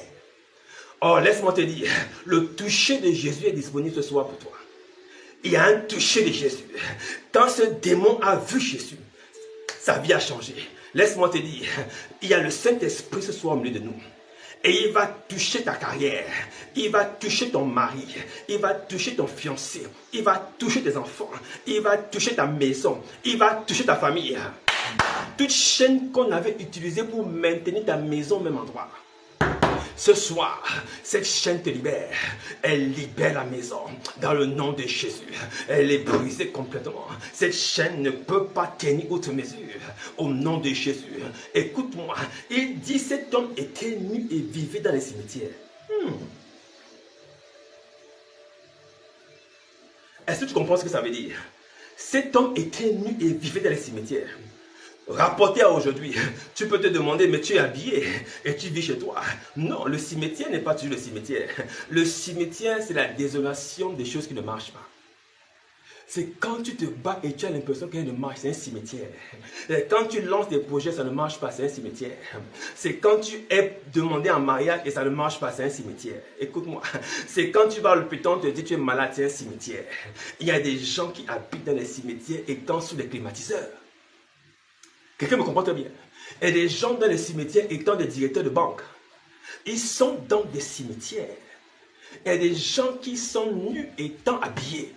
Oh, laisse-moi te dire, le toucher de Jésus est disponible ce soir pour toi. Il y a un toucher de Jésus. Quand ce démon a vu Jésus, sa vie a changé. Laisse-moi te dire, il y a le Saint-Esprit ce soir au milieu de nous. Et il va toucher ta carrière, il va toucher ton mari, il va toucher ton fiancé, il va toucher tes enfants, il va toucher ta maison, il va toucher ta famille. Toute chaîne qu'on avait utilisée pour maintenir ta maison au même endroit. Ce soir, cette chaîne te libère. Elle libère la maison dans le nom de Jésus. Elle est brisée complètement. Cette chaîne ne peut pas tenir outre mesure. Au nom de Jésus. Écoute-moi. Il dit cet homme était nu et vivait dans les cimetières. Est-ce que tu comprends ce que ça veut dire? Cet homme était nu et vivait dans les cimetières. Rapporté à aujourd'hui, tu peux te demander, mais tu es habillé et tu vis chez toi. Non, le cimetière n'est pas toujours le cimetière. Le cimetière, c'est la désolation des choses qui ne marchent pas. C'est quand tu te bats et tu as l'impression qu'il ne marche, c'est un cimetière. Quand tu lances des projets, ça ne marche pas, c'est un cimetière. C'est quand tu es demandé en mariage et ça ne marche pas, c'est un cimetière. Écoute-moi, c'est quand tu vas à l'hôpital, on te dit tu es malade, c'est un cimetière. Il y a des gens qui habitent dans les cimetières et étant sous les climatiseurs. Quelqu'un me comprend très bien. Et des gens dans les cimetières étant des directeurs de banque. Ils sont dans des cimetières. Il y a des gens qui sont nus étant habillés.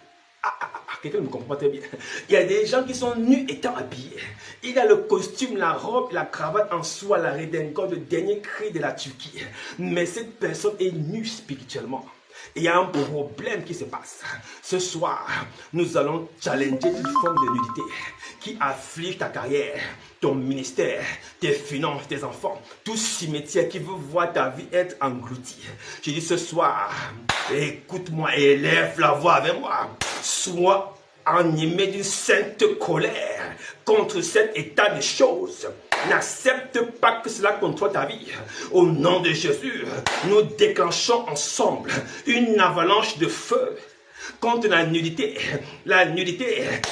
Quelqu'un me comprend très bien. Il y a des gens qui sont nus étant habillés. Il a le costume, la robe, la cravate en soie, la redingote, le dernier cri de la Turquie. Mais cette personne est nue spirituellement. Il y a un problème qui se passe. Ce soir, nous allons challenger une forme de nudité qui afflige ta carrière, ton ministère, tes finances, tes enfants, tout cimetière qui veut voir ta vie être engloutie. Je dis ce soir, écoute-moi et élève la voix avec moi. Sois animé d'une sainte colère contre cet état de choses. N'accepte pas que cela contrôle ta vie. Au nom de Jésus, nous déclenchons ensemble une avalanche de feu contre la nudité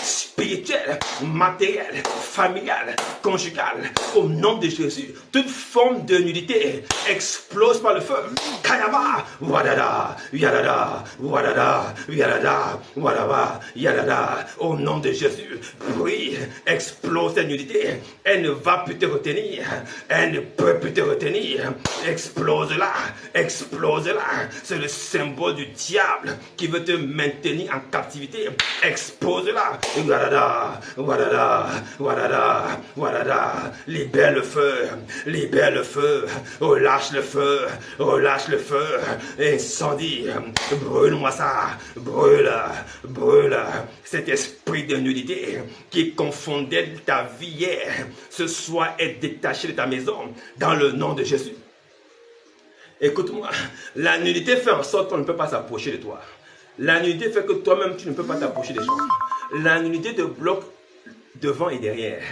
spirituelle, matérielle, familiale, conjugale. Au nom de Jésus, toute forme de nudité explose par le feu. Kayaba, wadada, yadada, wadada, yadada, wadaba, yadada. Au nom de Jésus, bruit, explose la nudité. Elle ne va plus te retenir. Elle ne peut plus te retenir. Explose-la, explose-la. C'est le symbole du diable qui veut te maintenir en captivité. Expose-la. Wadada, wadada, wadada, wadada. Libère le feu, libère le feu. Relâche le feu, relâche le feu. Incendie, brûle-moi ça, brûle, brûle. Cet esprit de nudité qui confondait ta vie hier, ce soir est détaché de ta maison dans le nom de Jésus. Écoute-moi, la nudité fait en sorte qu'on ne peut pas s'approcher de toi. La nudité fait que toi-même, tu ne peux pas t'approcher des gens. La nudité te bloque devant et derrière.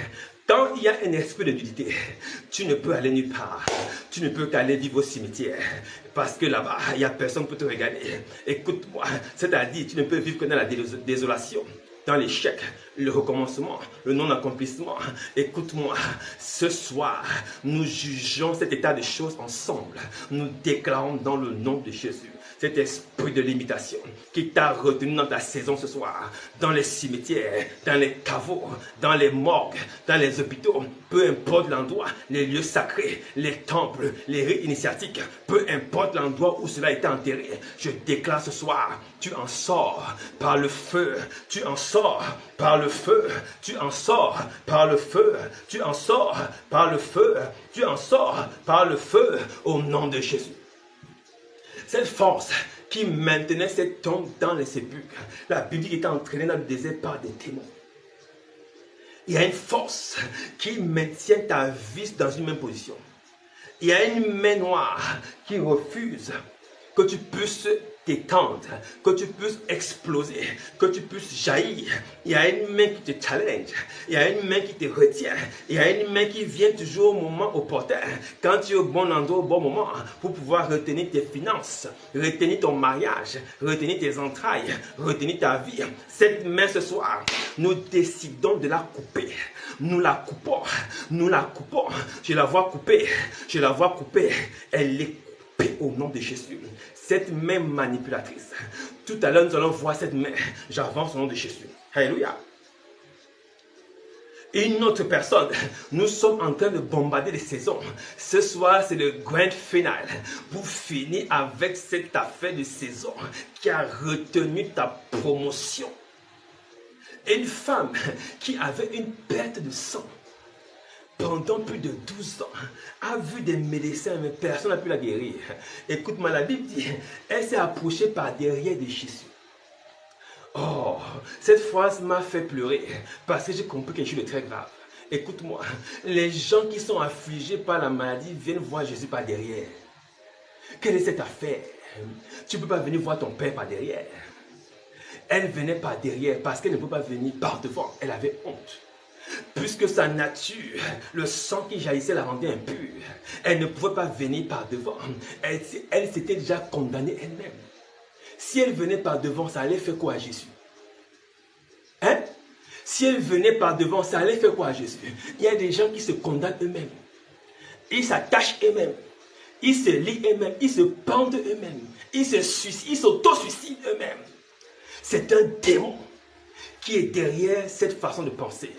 Quand il y a un esprit de nudité, tu ne peux aller nulle part. Tu ne peux qu'aller vivre au cimetière. Parce que là-bas, il n'y a personne pour te regarder. Écoute-moi, c'est-à-dire, tu ne peux vivre que dans la désolation, dans l'échec, le recommencement, le non-accomplissement. Écoute-moi, ce soir, nous jugeons cet état de choses ensemble. Nous déclarons dans le nom de Jésus cet esprit de limitation qui t'a retenu dans ta saison ce soir, dans les cimetières, dans les caveaux, dans les morgues, dans les hôpitaux, peu importe l'endroit, les lieux sacrés, les temples, les rites initiatiques, peu importe l'endroit où cela a été enterré, je déclare ce soir, tu en sors par le feu, tu en sors par le feu, tu en sors par le feu, tu en sors par le feu, tu en sors par le feu, au nom de Jésus. Cette force qui maintenait cet homme dans les sépulcres, la Bible dit qu'il était entraîné dans le désert par des démons. Il y a une force qui maintient ta vie dans une même position. Il y a une main noire qui refuse que tu puisses t'étendre, que tu puisses exploser, que tu puisses jaillir. Il y a une main qui te challenge, il y a une main qui te retient, il y a une main qui vient toujours au moment opportun, quand tu es au bon endroit, au bon moment, pour pouvoir retenir tes finances, retenir ton mariage, retenir tes entrailles, retenir ta vie. Cette main ce soir, nous décidons de la couper. Nous la coupons, nous la coupons. Je la vois couper, je la vois couper. Elle est coupée au nom de Jésus. Cette main manipulatrice. Tout à l'heure, nous allons voir cette main. J'avance au nom de Jésus. Alléluia. Une autre personne, nous sommes en train de bombarder les saisons. Ce soir, c'est le grand final pour finir avec cette affaire de saison qui a retenu ta promotion. Une femme qui avait une perte de sang pendant plus de 12 ans, a vu des médecins, mais personne n'a pu la guérir. Écoute-moi, la Bible dit, elle s'est approchée par derrière de Jésus. Oh, cette phrase m'a fait pleurer parce que j'ai compris quelque chose de très grave. Écoute-moi, les gens qui sont affligés par la maladie viennent voir Jésus par derrière. Quelle est cette affaire? Tu ne peux pas venir voir ton père par derrière. Elle venait par derrière parce qu'elle ne peut pas venir par devant. Elle avait honte. Puisque sa nature, le sang qui jaillissait la rendait impure. Elle ne pouvait pas venir par devant. Elle s'était déjà condamnée elle-même. Si elle venait par devant, ça allait faire quoi à Jésus? Hein? Si elle venait par devant, ça allait faire quoi à Jésus? Il y a des gens qui se condamnent eux-mêmes. Ils s'attachent eux-mêmes. Ils se lient eux-mêmes. Ils se pendent eux-mêmes. Ils se suicident. Ils s'auto-suicident eux-mêmes. C'est un démon qui est derrière cette façon de penser.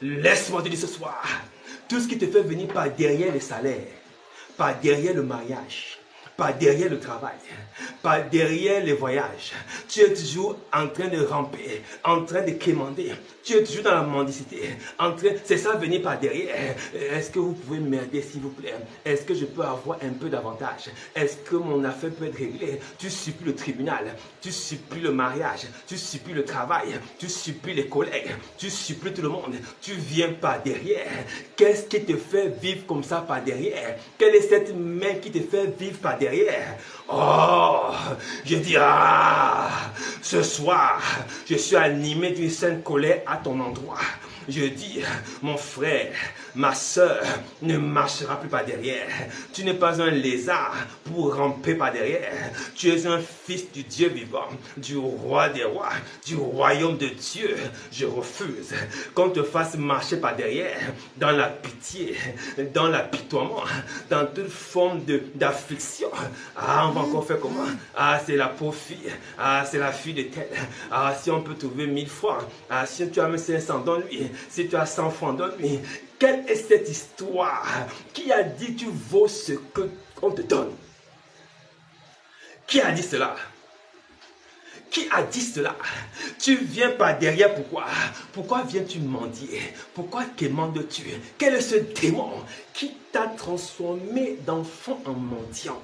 Laisse-moi te dire ce soir, tout ce qui te fait venir par derrière le salaire, par derrière le mariage, par derrière le travail, par derrière les voyages, tu es toujours en train de ramper, en train de quémander, tu es toujours dans la mendicité, c'est ça venir par derrière. Est-ce que vous pouvez m'aider s'il vous plaît? Est-ce que je peux avoir un peu d'avantage? Est-ce que mon affaire peut être réglée? Tu supplies le tribunal, tu supplies le mariage, tu supplies le travail, tu supplies les collègues, tu supplies tout le monde, tu viens par derrière. Qu'est-ce qui te fait vivre comme ça par derrière? Quelle est cette main qui te fait vivre par derrière? Oh, je dis, ce soir, je suis animé d'une sainte colère à ton endroit. Je dis, mon frère, ma soeur, ne marchera plus par derrière. Tu n'es pas un lézard pour ramper par derrière. Tu es un fils du Dieu vivant, du roi des rois, du royaume de Dieu. Je refuse qu'on te fasse marcher par derrière, dans la pitié, dans l'apitoiement, dans toute forme d'affliction. On va encore faire comment? C'est la pauvre fille. C'est la fille de tel. Si on peut trouver 1000 francs. Si tu as même 500, donne-lui. Si tu as 100 francs, donne-lui. Quelle est cette histoire? Qui a dit tu vaux ce qu'on te donne? Qui a dit cela? Qui a dit cela? Tu viens par derrière, pourquoi? Pourquoi viens-tu mendier? Pourquoi quémandes-tu? Quel est ce démon qui t'a transformé d'enfant en mendiant?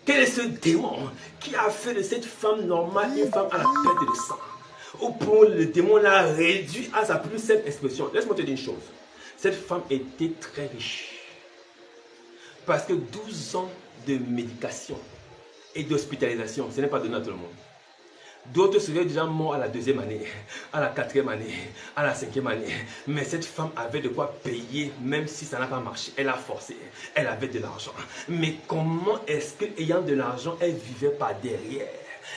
Quel est ce démon qui a fait de cette femme normale une femme à la perte de sang? Au point où le démon l'a réduit à sa plus simple expression. Laisse-moi te dire une chose. Cette femme était très riche. Parce que 12 ans de médication et d'hospitalisation, ce n'est pas donné à tout le monde. D'autres seraient déjà morts à la 2e année, à la 4e année, à la 5e année. Mais cette femme avait de quoi payer, même si ça n'a pas marché. Elle a forcé, elle avait de l'argent. Mais comment est-ce qu'ayant de l'argent, elle vivait par derrière?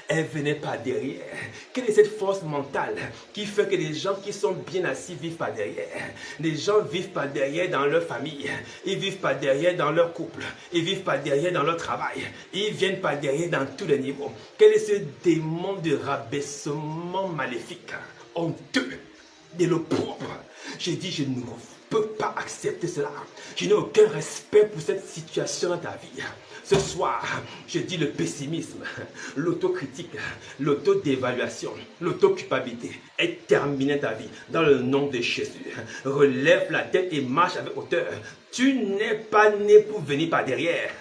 Elle venait par derrière. Quelle est cette force mentale qui fait que les gens qui sont bien assis vivent par derrière? Les gens vivent par derrière dans leur famille. Ils vivent par derrière dans leur couple. Ils vivent par derrière dans leur travail. Ils viennent par derrière dans tous les niveaux. Quel est ce démon de rabaissement maléfique, honteux, de l'opprobre? J'ai dit, je ne peux pas accepter cela. Je n'ai aucun respect pour cette situation dans ta vie. Ce soir, je dis le pessimisme, l'autocritique, l'autodévaluation, l'autoculpabilité est terminée ta vie dans le nom de Jésus. Relève la tête et marche avec hauteur. Tu n'es pas né pour venir par derrière.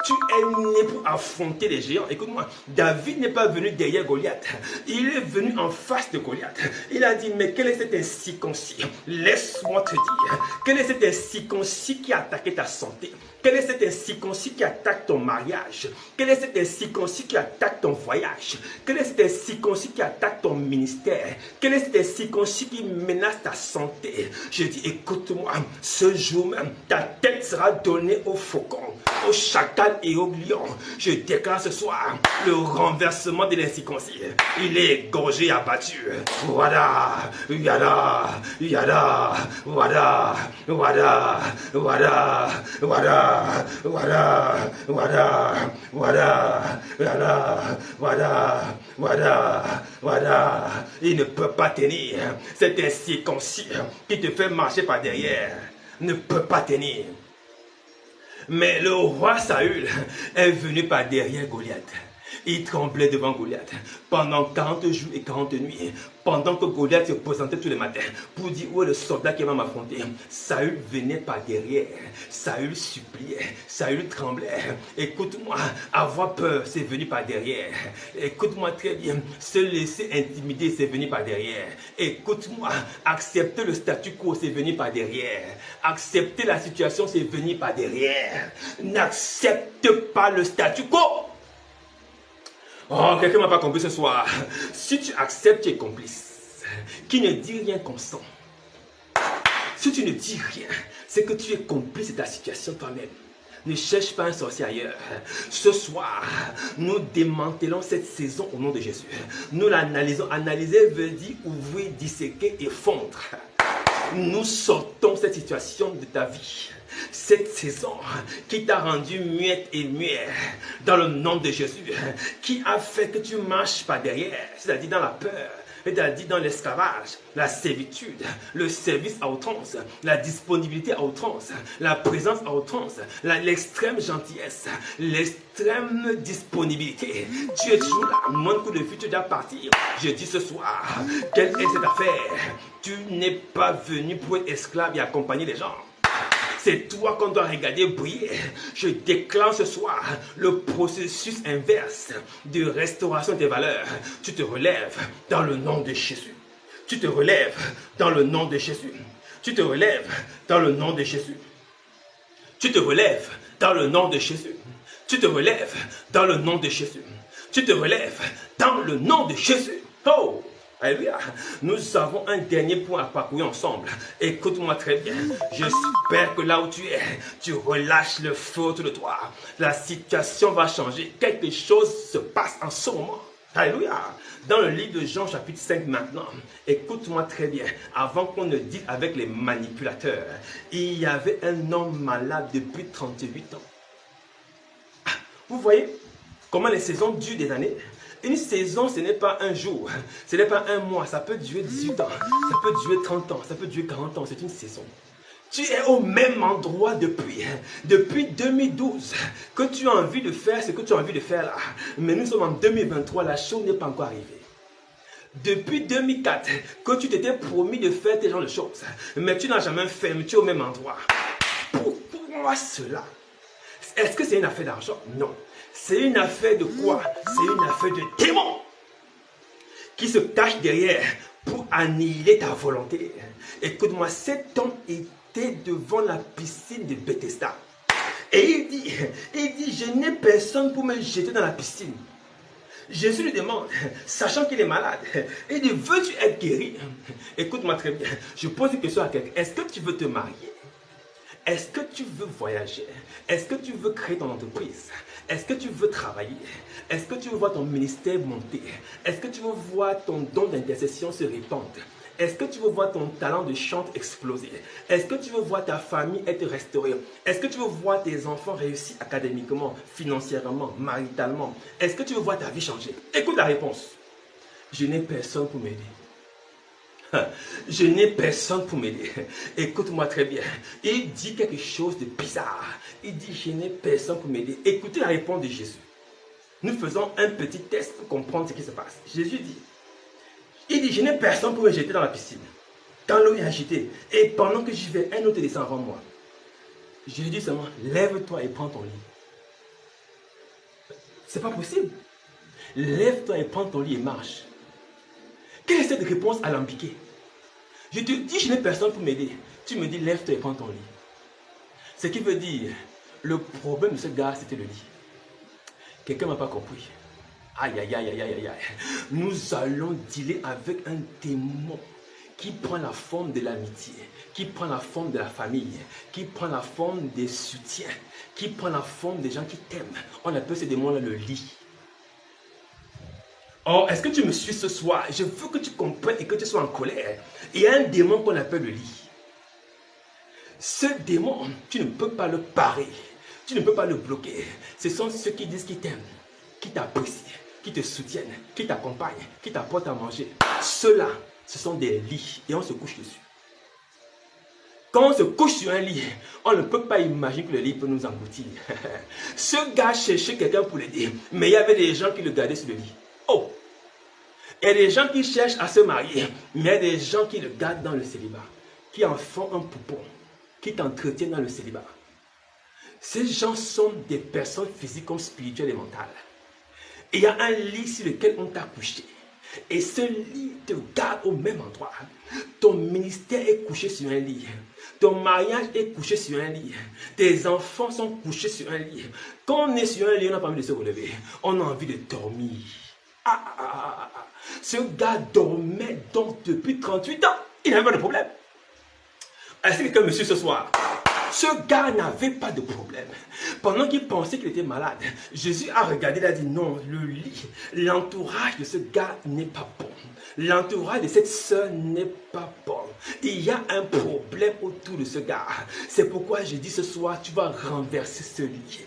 Tu es né pour affronter les géants. Écoute-moi, David n'est pas venu derrière Goliath. Il est venu en face de Goliath. Il a dit, mais quel est cet incirconcis? Laisse-moi te dire. Quel est cet incirconcis qui a attaqué ta santé? Quel est cet incirconcis qui attaque ton mariage? Quel est cet incirconcis qui attaque ton voyage? Quel est cet incirconcis qui attaque ton ministère? Quel est cet incirconcis qui menace ta santé? Je dis, écoute-moi, ce jour même, ta tête sera donnée au faucon, au chacal et au lion. Je déclare ce soir le renversement de l'incirconcis. Il est égorgé et abattu. Wada, yada, yada, wada, wada, wada, wada. Wada, wada, wada, wada, wada, wada, wada. Il ne peut pas tenir. Cet incirconcis qui te fait marcher par derrière ne peut pas tenir. Mais le roi Saül est venu par derrière Goliath. Il tremblait devant Goliath pendant 40 jours et 40 nuits. Pendant que Goliath se présentait tous les matins pour dire où est le soldat qui va m'affronter, Saül venait par derrière. Saül suppliait, Saül tremblait. Écoute-moi, avoir peur, c'est venir par derrière. Écoute-moi très bien, se laisser intimider, c'est venir par derrière. Écoute-moi, accepter le statu quo, c'est venir par derrière. Accepter la situation, c'est venir par derrière. N'accepte pas le statu quo. Oh, quelqu'un ne m'a pas compris ce soir. Si tu acceptes, tu es complice. Qui ne dit rien consent. Si tu ne dis rien, c'est que tu es complice de ta situation toi-même. Ne cherche pas un sorcier ailleurs. Ce soir, nous démantelons cette saison au nom de Jésus. Nous l'analysons. Analyser veut dire ouvrir, disséquer et fondre. Nous sortons cette situation de ta vie. Cette saison qui t'a rendu muette et muet dans le nom de Jésus, qui a fait que tu marches par derrière, c'est-à-dire dans la peur, c'est-à-dire dans l'esclavage, la servitude, le service à outrance, la disponibilité à outrance, la présence à outrance, l'extrême gentillesse, l'extrême disponibilité. Tu es toujours là, moins de coup de vue, tu dois partir. Je dis ce soir, quelle est cette affaire? Tu n'es pas venu pour être esclave et accompagner les gens. C'est toi qu'on doit regarder briller. Je déclare ce soir le processus inverse de restauration des valeurs. Tu te relèves dans le nom de Jésus. Tu te relèves dans le nom de Jésus. Tu te relèves dans le nom de Jésus. Tu te relèves dans le nom de Jésus. Tu te relèves dans le nom de Jésus. Tu te relèves dans le nom de Jésus. Oh! Alléluia. Nous avons un dernier point à parcourir ensemble. Écoute-moi très bien. J'espère que là où tu es, tu relâches le feu autour de toi. La situation va changer. Quelque chose se passe en ce moment. Alléluia. Dans le livre de Jean chapitre 5 maintenant, écoute-moi très bien. Avant qu'on ne dise avec les manipulateurs, il y avait un homme malade depuis 38 ans. Vous voyez comment les saisons durent des années? Une saison, ce n'est pas un jour, ce n'est pas un mois, ça peut durer 18 ans, ça peut durer 30 ans, ça peut durer 40 ans, c'est une saison. Tu es au même endroit depuis 2012, que tu as envie de faire ce que tu as envie de faire là. Mais nous sommes en 2023, la chose n'est pas encore arrivée. Depuis 2004, que tu t'étais promis de faire tes genres de choses, mais tu n'as jamais fait, mais tu es au même endroit. Pourquoi cela? Est-ce que c'est une affaire d'argent? Non. C'est une affaire de quoi? C'est une affaire de démon qui se cache derrière pour annihiler ta volonté. Écoute-moi, cet homme était devant la piscine de Bethesda. Et il dit, je n'ai personne pour me jeter dans la piscine. Jésus lui demande, sachant qu'il est malade, il dit, veux-tu être guéri? Écoute-moi très bien, je pose une question à quelqu'un. Est-ce que tu veux te marier? Est-ce que tu veux voyager? Est-ce que tu veux créer ton entreprise? Est-ce que tu veux travailler? Est-ce que tu veux voir ton ministère monter? Est-ce que tu veux voir ton don d'intercession se répandre? Est-ce que tu veux voir ton talent de chant exploser? Est-ce que tu veux voir ta famille être restaurée? Est-ce que tu veux voir tes enfants réussir académiquement, financièrement, maritalement? Est-ce que tu veux voir ta vie changer? Écoute la réponse. Je n'ai personne pour m'aider. Je n'ai personne pour m'aider. Écoute-moi très bien. Il dit quelque chose de bizarre. Il dit, je n'ai personne pour m'aider. Écoutez la réponse de Jésus. Nous faisons un petit test pour comprendre ce qui se passe. Jésus dit, il dit, je n'ai personne pour me jeter dans la piscine. Quand l'eau est agitée, et pendant que j'y vais, un autre descend avant moi. Je lui dis seulement, lève-toi et prends ton lit. C'est pas possible. Lève-toi et prends ton lit et marche. Quelle est cette réponse alambiquée? Je te dis, je n'ai personne pour m'aider. Tu me dis, lève-toi et prends ton lit. Ce qui veut dire, le problème de ce gars, c'était le lit. Quelqu'un ne m'a pas compris. Aïe, aïe, aïe, aïe, aïe, aïe. Nous allons dealer avec un démon qui prend la forme de l'amitié, qui prend la forme de la famille, qui prend la forme des soutiens, qui prend la forme des gens qui t'aiment. On appelle ce démon-là le lit. Or, est-ce que tu me suis ce soir? Je veux que tu comprennes et que tu sois en colère. Il y a un démon qu'on appelle le lit. Ce démon, tu ne peux pas le parer. Tu ne peux pas le bloquer. Ce sont ceux qui disent qu'ils t'aiment, qui t'apprécient, qui te soutiennent, qui t'accompagnent, qui t'apportent à manger. Ceux-là, ce sont des lits et on se couche dessus. Quand on se couche sur un lit, on ne peut pas imaginer que le lit peut nous engloutir. Ce gars cherchait quelqu'un pour l'aider, mais il y avait des gens qui le gardaient sur le lit. Oh! Il y a des gens qui cherchent à se marier, mais il y a des gens qui le gardent dans le célibat, qui en font un poupon, qui t'entretiennent dans le célibat. Ces gens sont des personnes physiques comme spirituelles et mentales. Et il y a un lit sur lequel on t'a couché. Et ce lit te garde au même endroit. Ton ministère est couché sur un lit. Ton mariage est couché sur un lit. Tes enfants sont couchés sur un lit. Quand on est sur un lit, on n'a pas envie de se relever. On a envie de dormir. Ce gars dormait donc depuis 38 ans. Il n'avait pas de problème. Est-ce que quelqu'un me suit ce soir? Ce gars n'avait pas de problème. Pendant qu'il pensait qu'il était malade, Jésus a regardé et a dit non, le lit, l'entourage de ce gars n'est pas bon. L'entourage de cette sœur n'est pas bon. Il y a un problème autour de ce gars. C'est pourquoi j'ai dit ce soir, tu vas renverser ce lit.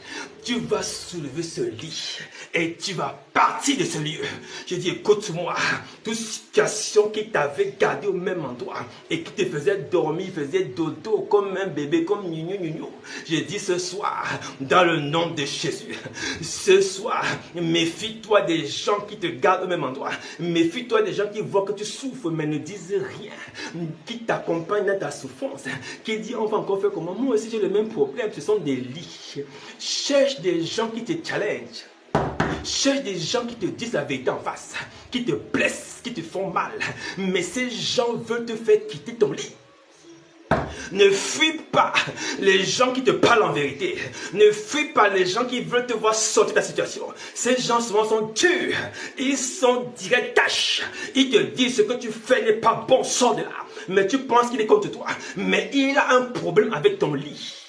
Tu vas soulever ce lit et tu vas partir de ce lieu. J'ai dit, écoute-moi, toute situation qui t'avait gardé au même endroit et qui te faisait dormir, faisait dodo comme un bébé, comme gnou gnou. J'ai dit ce soir, dans le nom de Jésus, ce soir, méfie-toi des gens qui te gardent au même endroit. Méfie-toi des gens qui voient que tu souffres mais ne disent rien, qui t'accompagnent dans ta souffrance, qui disent on va encore faire comment? Moi aussi j'ai le même problème. Ce sont des lits. Cherche des gens qui te challengent. Cherche des gens qui te disent la vérité en face, qui te blessent, qui te font mal. Mais ces gens veulent te faire quitter ton lit. Ne fuis pas les gens qui te parlent en vérité. Ne fuis pas les gens qui veulent te voir sortir de ta situation. Ces gens souvent sont durs. Ils sont directs tâches. Ils te disent ce que tu fais n'est pas bon, sors de là. Mais tu penses qu'il est contre toi. Mais il a un problème avec ton lit.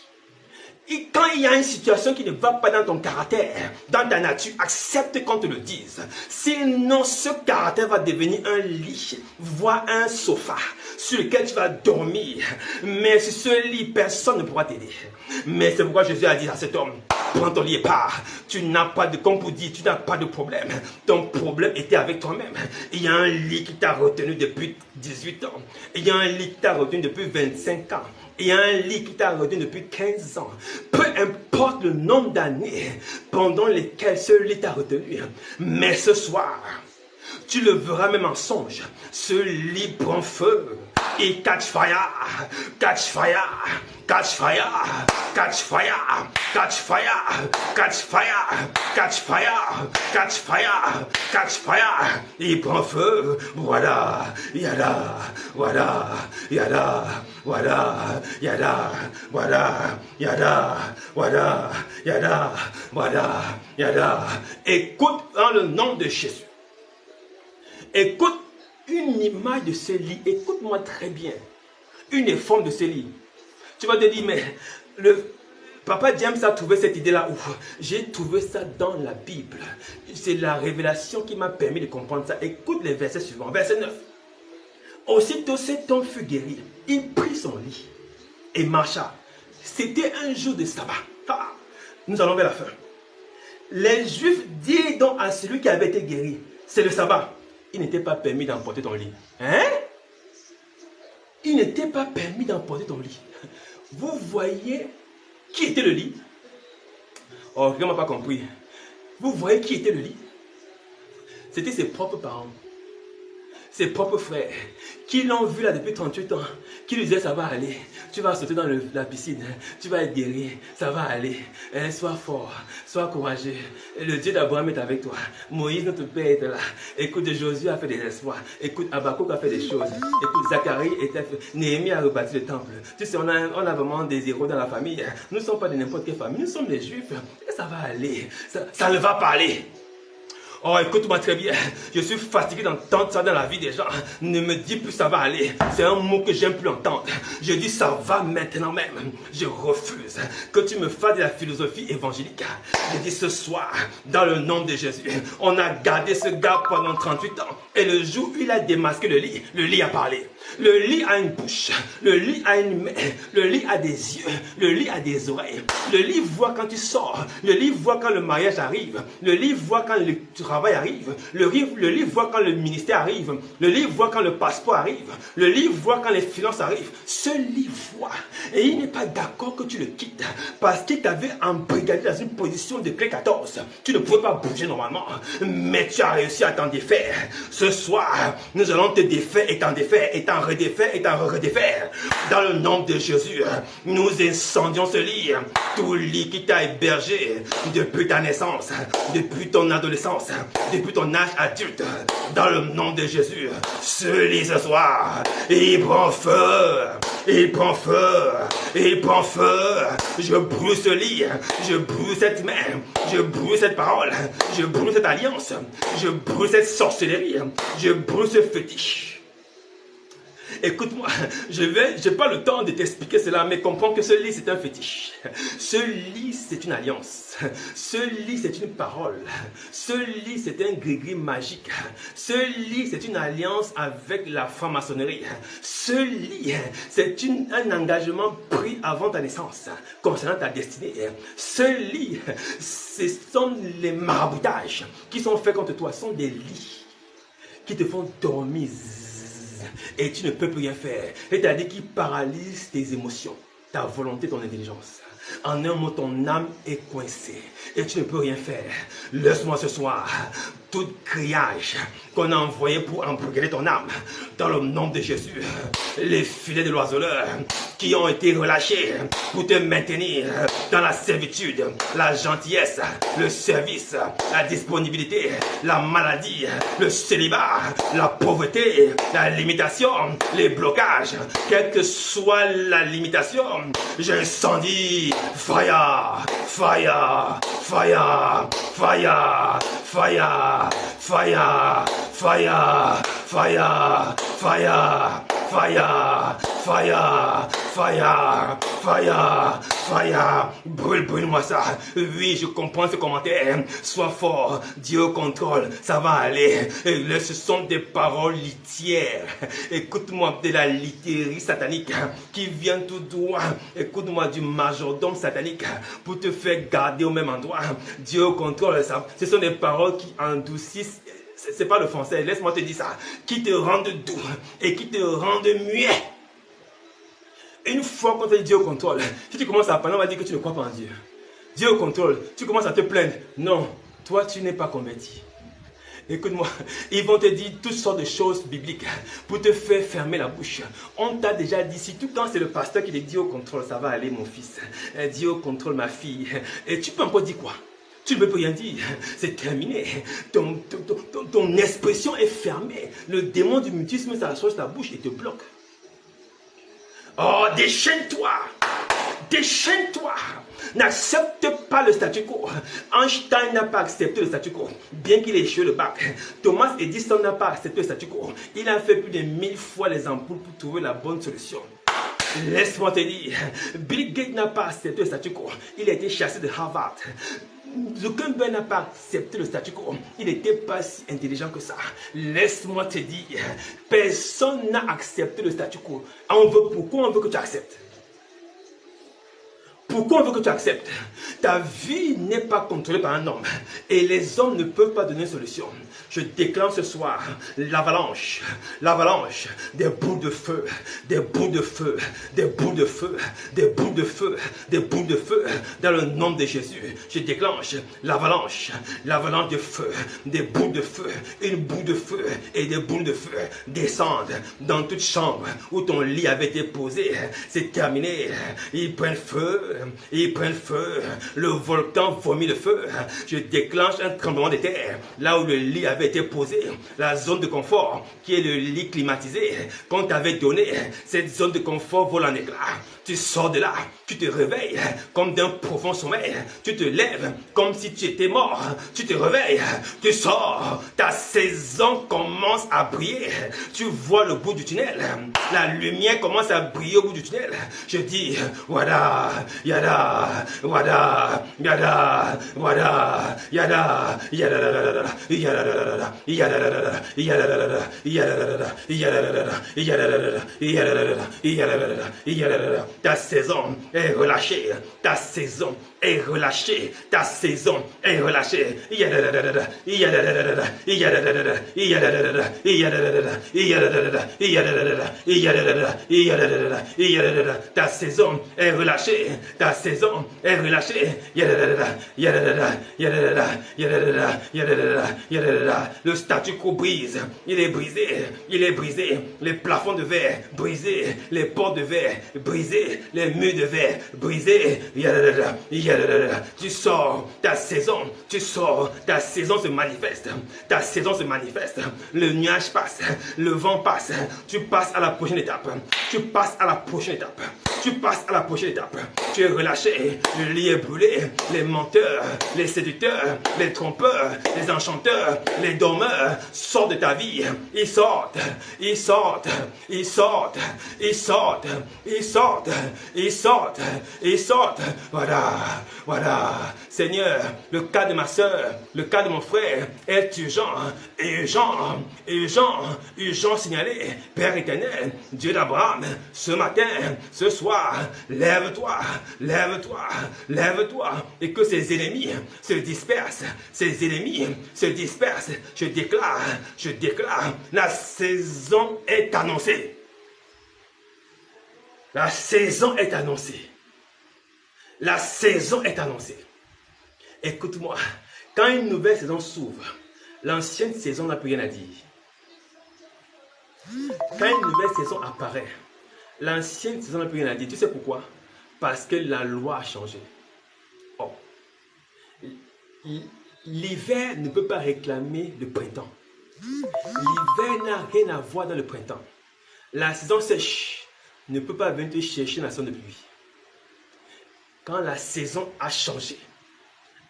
Et quand il y a une situation qui ne va pas dans ton caractère, dans ta nature, accepte qu'on te le dise. Sinon, ce caractère va devenir un lit, voire un sofa sur lequel tu vas dormir. Mais sur ce lit, personne ne pourra t'aider. Mais c'est pourquoi Jésus a dit à cet homme, prends ton lit et pars. Tu n'as pas de, comme vous dites, tu n'as pas de problème. Ton problème était avec toi-même. Il y a un lit qui t'a retenu depuis 18 ans. Il y a un lit qui t'a retenu depuis 25 ans. Il y a un lit qui t'a retenu depuis 15 ans. Peu importe le nombre d'années pendant lesquelles ce lit t'a retenu. Mais ce soir, tu le verras même en songe. Ce lit prend feu. et catch fire, catch fire, catch fire, catch fire, catch fire, catch fire, catch fire, catch fire, catch fire, il prend feu, voilà, yada, voilà, yada, voilà, yada, voilà, yada, voilà, yada, voilà, yada. Écoute dans le nom de Jésus. Écoute une image de ce lit. Écoute-moi très bien. Une forme de ce lit. Tu vas te dire, mais le Papa James a trouvé cette idée-là où j'ai trouvé ça dans la Bible. C'est la révélation qui m'a permis de comprendre ça. Écoute les versets suivants. Verset 9. Aussitôt cet homme fut guéri. Il prit son lit et marcha. C'était un jour de sabbat. Ah, nous allons vers la fin. Les Juifs dirent donc à celui qui avait été guéri, c'est le sabbat. Il n'était pas permis d'emporter ton lit. Hein? Il n'était pas permis d'emporter ton lit. Vous voyez qui était le lit? Oh, quelqu'un n'a pas compris. Vous voyez qui était le lit? C'était ses propres parents. Ses propres frères, qui l'ont vu là depuis 38 ans, qui lui disaient ça va aller, tu vas sauter dans la piscine, tu vas être guéri, ça va aller, sois fort, sois courageux, le Dieu d'Abraham est avec toi, Moïse notre père est là, écoute Josué a fait des espoirs, écoute Habakkuk a fait des choses, écoute Zacharie était fait, Néhémie a rebâti le temple, tu sais on a vraiment des héros dans la famille, nous ne sommes pas de n'importe quelle famille, nous sommes des Juifs, et ça va aller, ça ne va pas aller. Oh, écoute-moi très bien. Je suis fatigué d'entendre ça dans la vie des gens. Ne me dis plus ça va aller. C'est un mot que j'aime plus entendre. Je dis ça va maintenant même. Je refuse que tu me fasses de la philosophie évangélique. Je dis ce soir, dans le nom de Jésus, on a gardé ce gars pendant 38 ans. Et le jour où il a démasqué le lit a parlé. Le lit a une bouche, le lit a une main, le lit a des yeux, le lit a des oreilles. Le lit voit quand tu sors, le lit voit quand le mariage arrive, le lit voit quand le travail arrive, le lit voit quand le ministère arrive, le lit voit quand le passeport arrive, le lit voit quand les finances arrivent. Ce lit voit et il n'est pas d'accord que tu le quittes parce qu'il t'avait embrigadé dans une position de clé 14. Tu ne pouvais pas bouger normalement, mais tu as réussi à t'en défaire. Ce soir, nous allons te défaire et t'en défaire et t'en redéfaire et t'en redéfaire. Dans le nom de Jésus, nous incendions ce lit. Tout lit qui t'a hébergé depuis ta naissance, depuis ton adolescence, depuis ton âge adulte. Dans le nom de Jésus, ce lit ce soir, il prend feu. Il prend feu. Il prend feu. Je brûle ce lit. Je brûle cette main. Je brûle cette parole. Je brûle cette alliance. Je brûle cette sorcellerie. Je brûle ce fétiche. Écoute-moi, je n'ai pas le temps de t'expliquer cela, mais comprends que ce lit, c'est un fétiche. Ce lit, c'est une alliance. Ce lit, c'est une parole. Ce lit, c'est un gris-gris magique. Ce lit, c'est une alliance avec la franc-maçonnerie. Ce lit, c'est un engagement pris avant ta naissance concernant ta destinée. Ce lit, ce sont les maraboutages qui sont faits contre toi. Ce sont des lits qui te font dormir. Et tu ne peux plus rien faire. C'est-à-dire qu'il paralyse tes émotions, ta volonté, ton intelligence. En un mot, ton âme est coincée et tu ne peux rien faire. Laisse-moi ce soir tout criage qu'on a envoyé pour embrigader ton âme. Dans le nom de Jésus, les filets de l'oiseleur qui ont été relâchés pour te maintenir dans la servitude, la gentillesse, le service, la disponibilité, la maladie, le célibat, la pauvreté, la limitation, les blocages, quelle que soit la limitation, j'incendie. Fire, fire, fire, fire, fire, fire, fire, fire, fire, fire, fire, fire, fire, fire. Brûle-moi ça. Oui, je comprends ce commentaire. Sois fort, Dieu contrôle, ça va aller. Et ce sont des paroles litières. Écoute-moi de la litérie satanique qui vient tout droit. Écoute-moi du majordome satanique pour te faire garder au même endroit. Dieu contrôle ça. Ce sont des paroles qui endoucissent. C'est pas le français, laisse-moi te dire ça. Qui te rendent doux et qui te rendent muet. Une fois qu'on te dit Dieu contrôle, si tu commences à parler, on va dire que tu ne crois pas en Dieu. Dieu contrôle, tu commences à te plaindre. Non, toi tu n'es pas converti. Écoute-moi, ils vont te dire toutes sortes de choses bibliques pour te faire fermer la bouche. On t'a déjà dit, si tout quand c'est le pasteur qui te dit au contrôle, ça va aller mon fils, dit au contrôle ma fille, et tu peux encore dire quoi? Tu ne peux plus rien dire, c'est terminé. Ton expression est fermée. Le démon du mutisme s'assoit sur ta bouche et te bloque. Oh, déchaîne-toi! Déchaîne-toi! N'accepte pas le statu quo. Einstein n'a pas accepté le statu quo, bien qu'il ait échoué le bac. Thomas Edison n'a pas accepté le statu quo. Il a fait plus de 1000 fois les ampoules pour trouver la bonne solution. Laisse-moi te dire, Bill Gates n'a pas accepté le statu quo. Il a été chassé de Harvard. Zuckerberg n'a pas accepté le statu quo. Il n'était pas si intelligent que ça. Laisse-moi te dire, personne n'a accepté le statu quo. Pourquoi on veut que tu acceptes? Pourquoi on veut que tu acceptes? Ta vie n'est pas contrôlée par un homme. Et les hommes ne peuvent pas donner une solution. Je déclare ce soir l'avalanche. L'avalanche des boules de feu. Des boules de feu. Des boules de feu. Des boules de feu. Des boules de feu. Dans le nom de Jésus. Je déclenche l'avalanche. L'avalanche de feu. Des boules de feu. Une boule de feu. Et des boules de feu descendent dans toute chambre où ton lit avait été posé. C'est terminé. Ils prennent feu. Ils prennent feu, le volcan vomit le feu. Je déclenche un tremblement de terre là où le lit avait été posé, la zone de confort qui est le lit climatisé qu'on t'avait donné. Cette zone de confort vole en éclats. Tu sors de là, tu te réveilles comme d'un profond sommeil. Tu te lèves comme si tu étais mort. Tu te réveilles, tu sors. Ta saison commence à briller. Tu vois le bout du tunnel. La lumière commence à briller au bout du tunnel. Je dis, voilà, yada, wada, yada, wada, yada, yada, yada, yada. Ta saison est relâchée. Ta saison est relâchée. Ta saison est relâchée. Ta saison est relâchée. Ta saison est relâchée. Le statu quo brise. Il est brisé. Il est brisé. Les plafonds de verre brisés. Les portes de verre brisées. Les murs de verre brisés. Tu sors. Ta saison. Tu sors. Ta saison se manifeste. Ta saison se manifeste. Le nuage passe. Le vent passe. Tu passes à la prochaine étape. Tu passes à la prochaine étape. Tu passes à la prochaine étape. Tu es relâché. Le lit est brûlé. Les menteurs, les séducteurs, les trompeurs, les enchanteurs, les dormeurs sortent de ta vie. Ils sortent. Ils sortent. Ils sortent. Ils sortent. Ils sortent. Ils sortent. Ils sortent. Voilà. Voilà. Seigneur, le cas de ma soeur, le cas de mon frère est urgent. Urgent. Urgent. Urgent signalé. Père éternel, Dieu d'Abraham, ce matin, ce soir, lève-toi, lève-toi, lève-toi, et que ces ennemis se dispersent, ces ennemis se dispersent. Je déclare, la saison est annoncée. La saison est annoncée. La saison est annoncée. Écoute-moi, quand une nouvelle saison s'ouvre, l'ancienne saison n'a plus rien à dire. Quand une nouvelle saison apparaît, l'ancienne saison n'a plus rien à dire. Tu sais pourquoi? Parce que la loi a changé. Oh. L'hiver ne peut pas réclamer le printemps. L'hiver n'a rien à voir dans le printemps. La saison sèche ne peut pas venir te chercher la saison de pluie. Quand la saison a changé,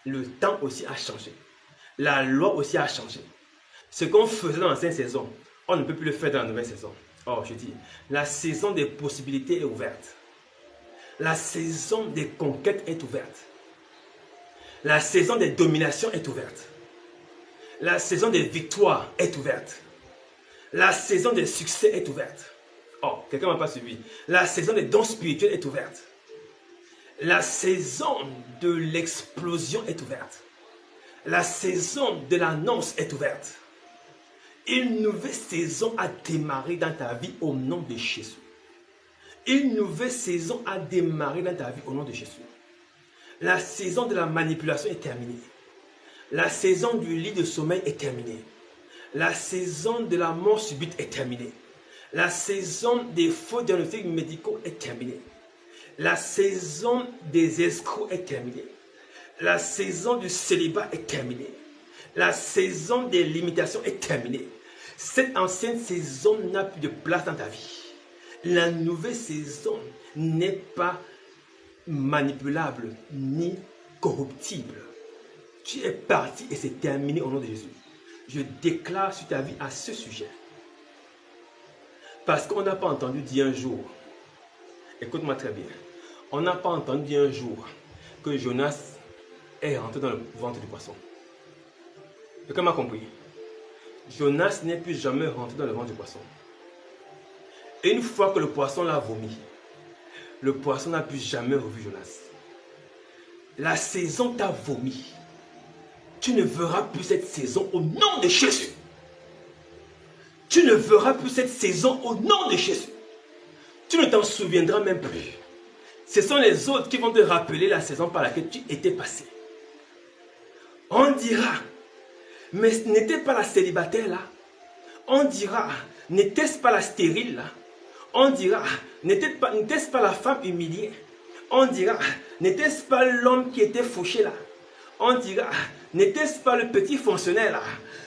le temps aussi a changé. La loi aussi a changé. Ce qu'on faisait dans l'ancienne saison, on ne peut plus le faire dans la nouvelle saison. Oh, je dis, la saison des possibilités est ouverte. La saison des conquêtes est ouverte. La saison des dominations est ouverte. La saison des victoires est ouverte. La saison des succès est ouverte. Oh, quelqu'un ne m'a pas suivi. La saison des dons spirituels est ouverte. La saison de l'explosion est ouverte. La saison de l'annonce est ouverte. Une nouvelle saison a démarré dans ta vie au nom de Jésus. Une nouvelle saison a démarré dans ta vie au nom de Jésus. La saison de la manipulation est terminée. La saison du lit de sommeil est terminée. La saison de la mort subite est terminée. La saison des faux diagnostics médicaux est terminée. La saison des escrocs est terminée. La saison du célibat est terminée. La saison des limitations est terminée. Cette ancienne saison n'a plus de place dans ta vie. La nouvelle saison n'est pas manipulable ni corruptible. Tu es parti et c'est terminé au nom de Jésus. Je déclare sur ta vie à ce sujet. Parce qu'on n'a pas entendu dire un jour, écoute-moi très bien, on n'a pas entendu dire un jour que Jonas est rentré dans le ventre du poisson. Quelqu'un m'a compris? Jonas n'est plus jamais rentré dans le ventre du poisson. Et une fois que le poisson l'a vomi, le poisson n'a plus jamais revu Jonas. La saison t'a vomi. Tu ne verras plus cette saison au nom de Jésus. Tu ne verras plus cette saison au nom de Jésus. Tu ne t'en souviendras même plus. Ce sont les autres qui vont te rappeler la saison par laquelle tu étais passé. On dira, mais n'était pas la célibataire là? On dira, n'était-ce pas la stérile là? On dira, n'était-ce pas la femme humiliée? On dira, n'était-ce pas l'homme qui était fauché là? On dira, n'était-ce pas le petit fonctionnaire là?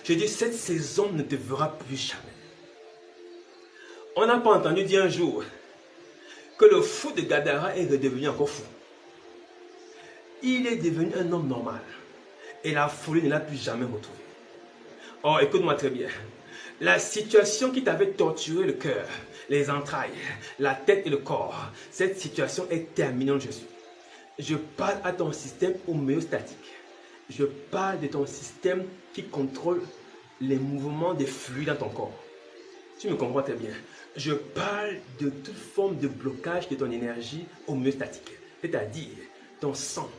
Je dis, cette saison ne te verra plus jamais. On n'a pas entendu dire un jour que le fou de Gadara est redevenu encore fou. Il est devenu un homme normal. Et la folie ne l'a plus jamais retrouvé. Oh, écoute-moi très bien. La situation qui t'avait torturé le cœur, les entrailles, la tête et le corps, cette situation est terminée en Jésus. Je parle à ton système homéostatique. Je parle de ton système qui contrôle les mouvements des fluides dans ton corps. Tu me comprends très bien. Je parle de toute forme de blocage de ton énergie homéostatique. C'est-à-dire ton sang,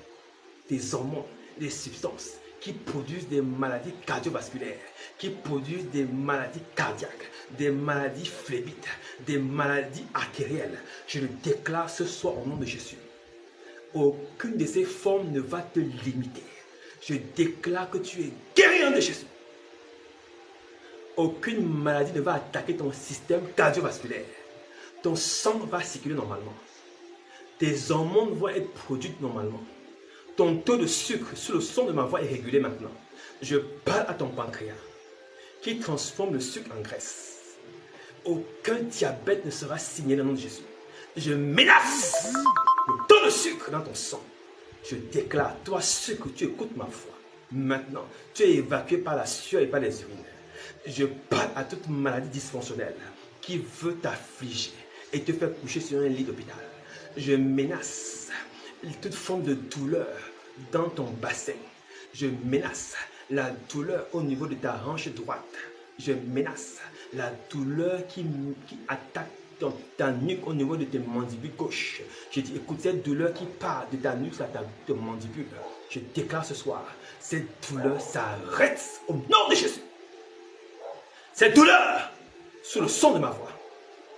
tes hormones, les substances qui produisent des maladies cardiovasculaires, qui produisent des maladies cardiaques, des maladies phlébites, des maladies artérielles. Je le déclare ce soir au nom de Jésus. Aucune de ces formes ne va te limiter. Je déclare que tu es guéri en nom de Jésus. Aucune maladie ne va attaquer ton système cardiovasculaire. Ton sang va circuler normalement. Tes hormones vont être produites normalement. Ton taux de sucre sur le son de ma voix est régulé maintenant. Je parle à ton pancréas qui transforme le sucre en graisse. Aucun diabète ne sera signé dans le nom de Jésus. Je menace le taux de sucre dans ton sang. Je déclare, toi sucre, tu écoutes ma voix. Maintenant, tu es évacué par la sueur et par les urines. Je parle à toute maladie dysfonctionnelle qui veut t'affliger et te faire coucher sur un lit d'hôpital. Je menace toute forme de douleur dans ton bassin. Je menace la douleur au niveau de ta hanche droite. Je menace la douleur qui attaque ta nuque au niveau de tes mandibules gauche. Je dis, écoute, cette douleur qui part de ta nuque à ta mandibule. Je déclare ce soir, cette douleur s'arrête au nom de Jésus. Cette douleur, sous le son de ma voix,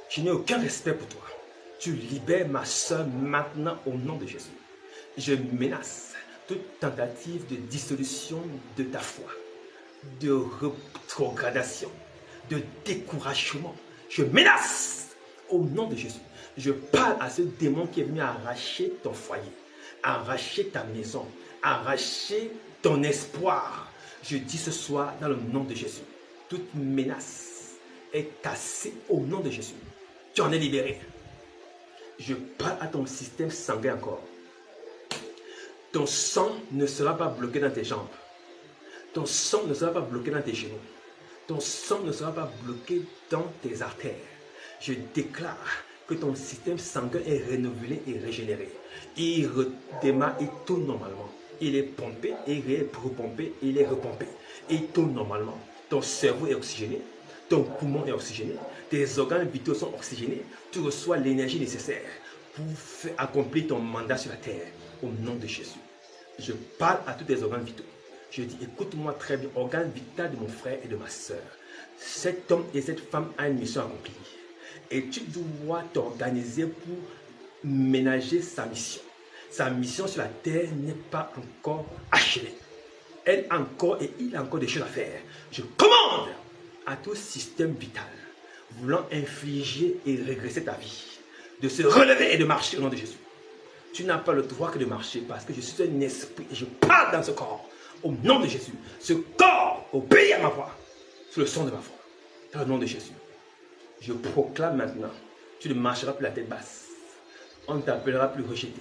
je n'ai aucun respect pour toi. Tu libères ma soeur maintenant au nom de Jésus. Je menace toute tentative de dissolution de ta foi, de rétrogradation, de découragement. Je menace au nom de Jésus. Je parle à ce démon qui est venu arracher ton foyer, arracher ta maison, arracher ton espoir. Je dis ce soir dans le nom de Jésus. Toute menace est cassée au nom de Jésus. Tu en es libéré. Je parle à ton système sanguin encore. Ton sang ne sera pas bloqué dans tes jambes. Ton sang ne sera pas bloqué dans tes genoux. Ton sang ne sera pas bloqué dans tes artères. Je déclare que ton système sanguin est renouvelé et régénéré. Il redémarre et tourne normalement. Il est pompé, il est repompé, il est repompé. Il tourne normalement. Ton cerveau est oxygéné, ton poumon est oxygéné, tes organes vitaux sont oxygénés. Tu reçois l'énergie nécessaire pour accomplir ton mandat sur la terre. Au nom de Jésus. Je parle à tous tes organes vitaux. Je dis, écoute-moi très bien, organe vital de mon frère et de ma soeur. Cet homme et cette femme ont une mission accomplie. Et tu dois t'organiser pour ménager sa mission. Sa mission sur la terre n'est pas encore achevée. Elle a encore et il a encore des choses à faire. Je commande à tout système vital voulant infliger et régresser ta vie, de se relever et de marcher au nom de Jésus. Tu n'as pas le droit que de marcher parce que je suis un esprit et je parle dans ce corps. Au nom de Jésus, ce corps obéit à ma voix, sous le son de ma voix. Dans le nom de Jésus, je proclame maintenant, tu ne marcheras plus la tête basse. On ne t'appellera plus rejeté,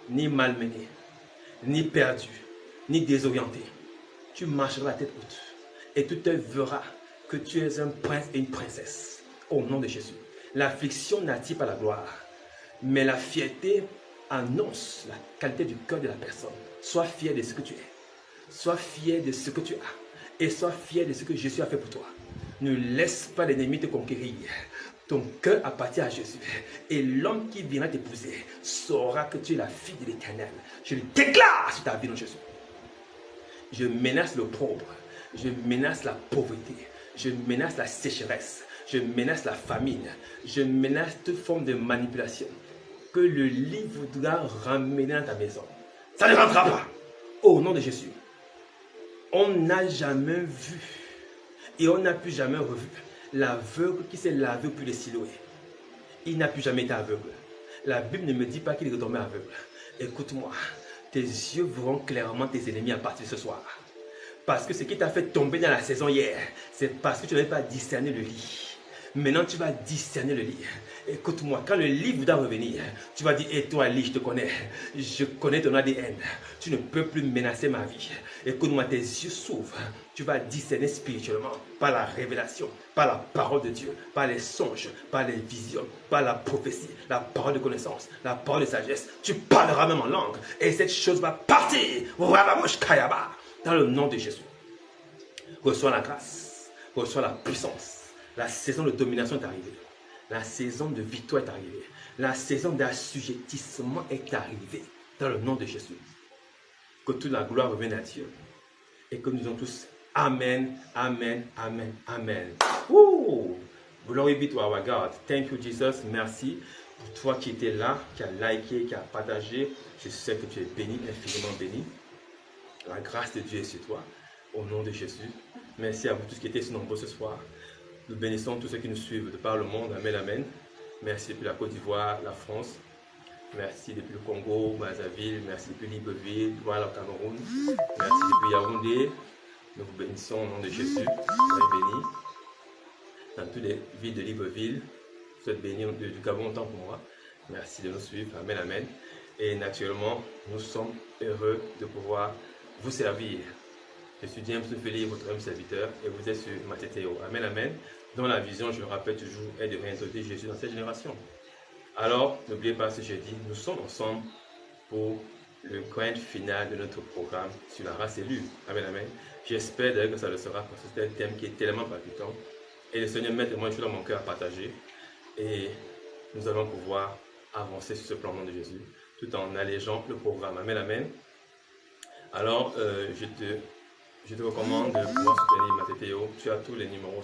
ni malmené, ni perdu, ni désorienté. Tu marcheras la tête haute et tout œil verra que tu es un prince et une princesse. Au nom de Jésus. L'affliction n'attire pas la gloire, mais la fierté annonce la qualité du cœur de la personne. Sois fier de ce que tu es. Sois fier de ce que tu as. Et sois fier de ce que Jésus a fait pour toi. Ne laisse pas l'ennemi te conquérir. Ton cœur appartient à Jésus. Et l'homme qui viendra t'épouser saura que tu es la fille de l'Éternel. Je le déclare sur ta vie dans Jésus. Je menace le pauvre. Je menace la pauvreté. Je menace la sécheresse. Je menace la famine. Je menace toute forme de manipulation que le lit voudra ramener dans ta maison. Ça ne rentrera pas. Au nom de Jésus. On n'a jamais vu et on n'a plus jamais revu l'aveugle qui s'est lavé puis le siloué. Il n'a plus jamais été aveugle. La Bible ne me dit pas qu'il est retombé aveugle. Écoute-moi, tes yeux verront clairement tes ennemis à partir de ce soir. Parce que ce qui t'a fait tomber dans la saison hier, c'est parce que tu n'avais pas discerné le lit. Maintenant, tu vas discerner le lit. Écoute-moi, quand le lit voudra revenir, tu vas dire, et toi, lit, je connais ton ADN. Tu ne peux plus menacer ma vie. Écoute-moi, tes yeux s'ouvrent. Tu vas discerner spirituellement, par la révélation, par la parole de Dieu, par les songes, par les visions, par la prophétie, la parole de connaissance, la parole de sagesse. Tu parleras même en langue. Et cette chose va partir. Dans le nom de Jésus. Reçois la grâce, reçois la puissance. La saison de domination est arrivée. La saison de victoire est arrivée. La saison d'assujettissement est arrivée. Dans le nom de Jésus. Que toute la gloire revienne à Dieu. Et que nous disons tous Amen, Amen, Amen, Amen. Woo! Glory be to our God. Thank you, Jesus. Merci pour toi qui étais là, qui a liké, qui a partagé. Je sais que tu es béni, infiniment béni. La grâce de Dieu est sur toi. Au nom de Jésus. Merci à vous tous qui étaient si nombreux ce soir. Nous bénissons tous ceux qui nous suivent de par le monde. Amen, Amen. Merci depuis la Côte d'Ivoire, la France. Merci depuis le Congo, Brazzaville. Merci depuis Libreville, Douala au Cameroun. Merci depuis Yaoundé. Nous vous bénissons au nom de Jésus. Soyez bénis. Dans toutes les villes de Libreville. Vous êtes bénis du Gabon autant pour moi. Merci de nous suivre. Amen, Amen. Et naturellement, nous sommes heureux de pouvoir vous servir. Je suis James Feli, votre homme serviteur, et vous êtes sur Mateteo. Amen, Amen. Dont la vision, je le rappelle toujours, est de réintroduire Jésus dans cette génération. Alors, n'oubliez pas ce jeudi, nous sommes ensemble pour le grand final de notre programme sur la race élue. Amen, Amen. J'espère d'ailleurs que ça le sera parce que c'est un thème qui est tellement palpitant. Et le Seigneur met tellement de choses dans mon cœur à partager. Et nous allons pouvoir avancer sur ce plan de Jésus tout en allégeant le programme. Amen, Amen. Alors, je te recommande de pouvoir soutenir Mateteo. Tu as tous les numéros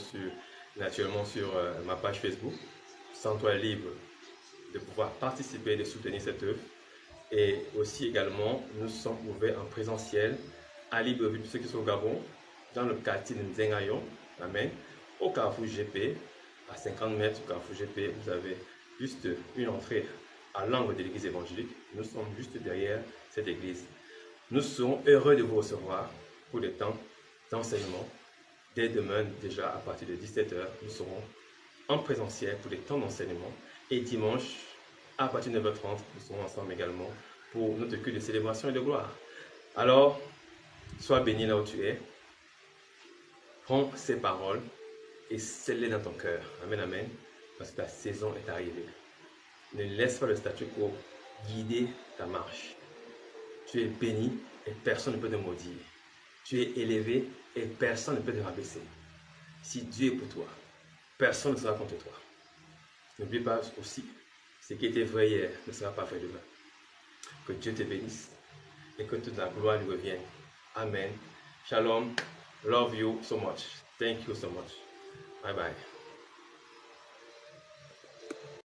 naturellement sur ma page Facebook. Sens-toi libre de pouvoir participer, de soutenir cette œuvre. Et aussi également, nous sommes ouverts en présentiel à Libreville, pour ceux qui sont au Gabon, dans le quartier de Nzengayon. Amen. Au Carrefour GP, à 50 mètres du Carrefour GP, vous avez juste une entrée à l'angle de l'église évangélique. Nous sommes juste derrière cette église. Nous serons heureux de vous recevoir pour les temps d'enseignement. Dès demain, déjà à partir de 17 h, nous serons en présentiel pour les temps d'enseignement. Et dimanche, à partir de 9 h 30, nous serons ensemble également pour notre culte de célébration et de gloire. Alors, sois béni là où tu es. Prends ces paroles et scelle-les dans ton cœur. Amen, amen. Parce que ta saison est arrivée. Ne laisse pas le statu quo guider ta marche. Tu es béni et personne ne peut te maudire. Tu es élevé et personne ne peut te rabaisser. Si Dieu est pour toi, personne ne sera contre toi. N'oublie pas aussi, ce qui était vrai hier ne sera pas vrai demain. Que Dieu te bénisse et que toute la gloire lui revienne. Amen. Shalom. Love you so much. Thank you so much. Bye bye.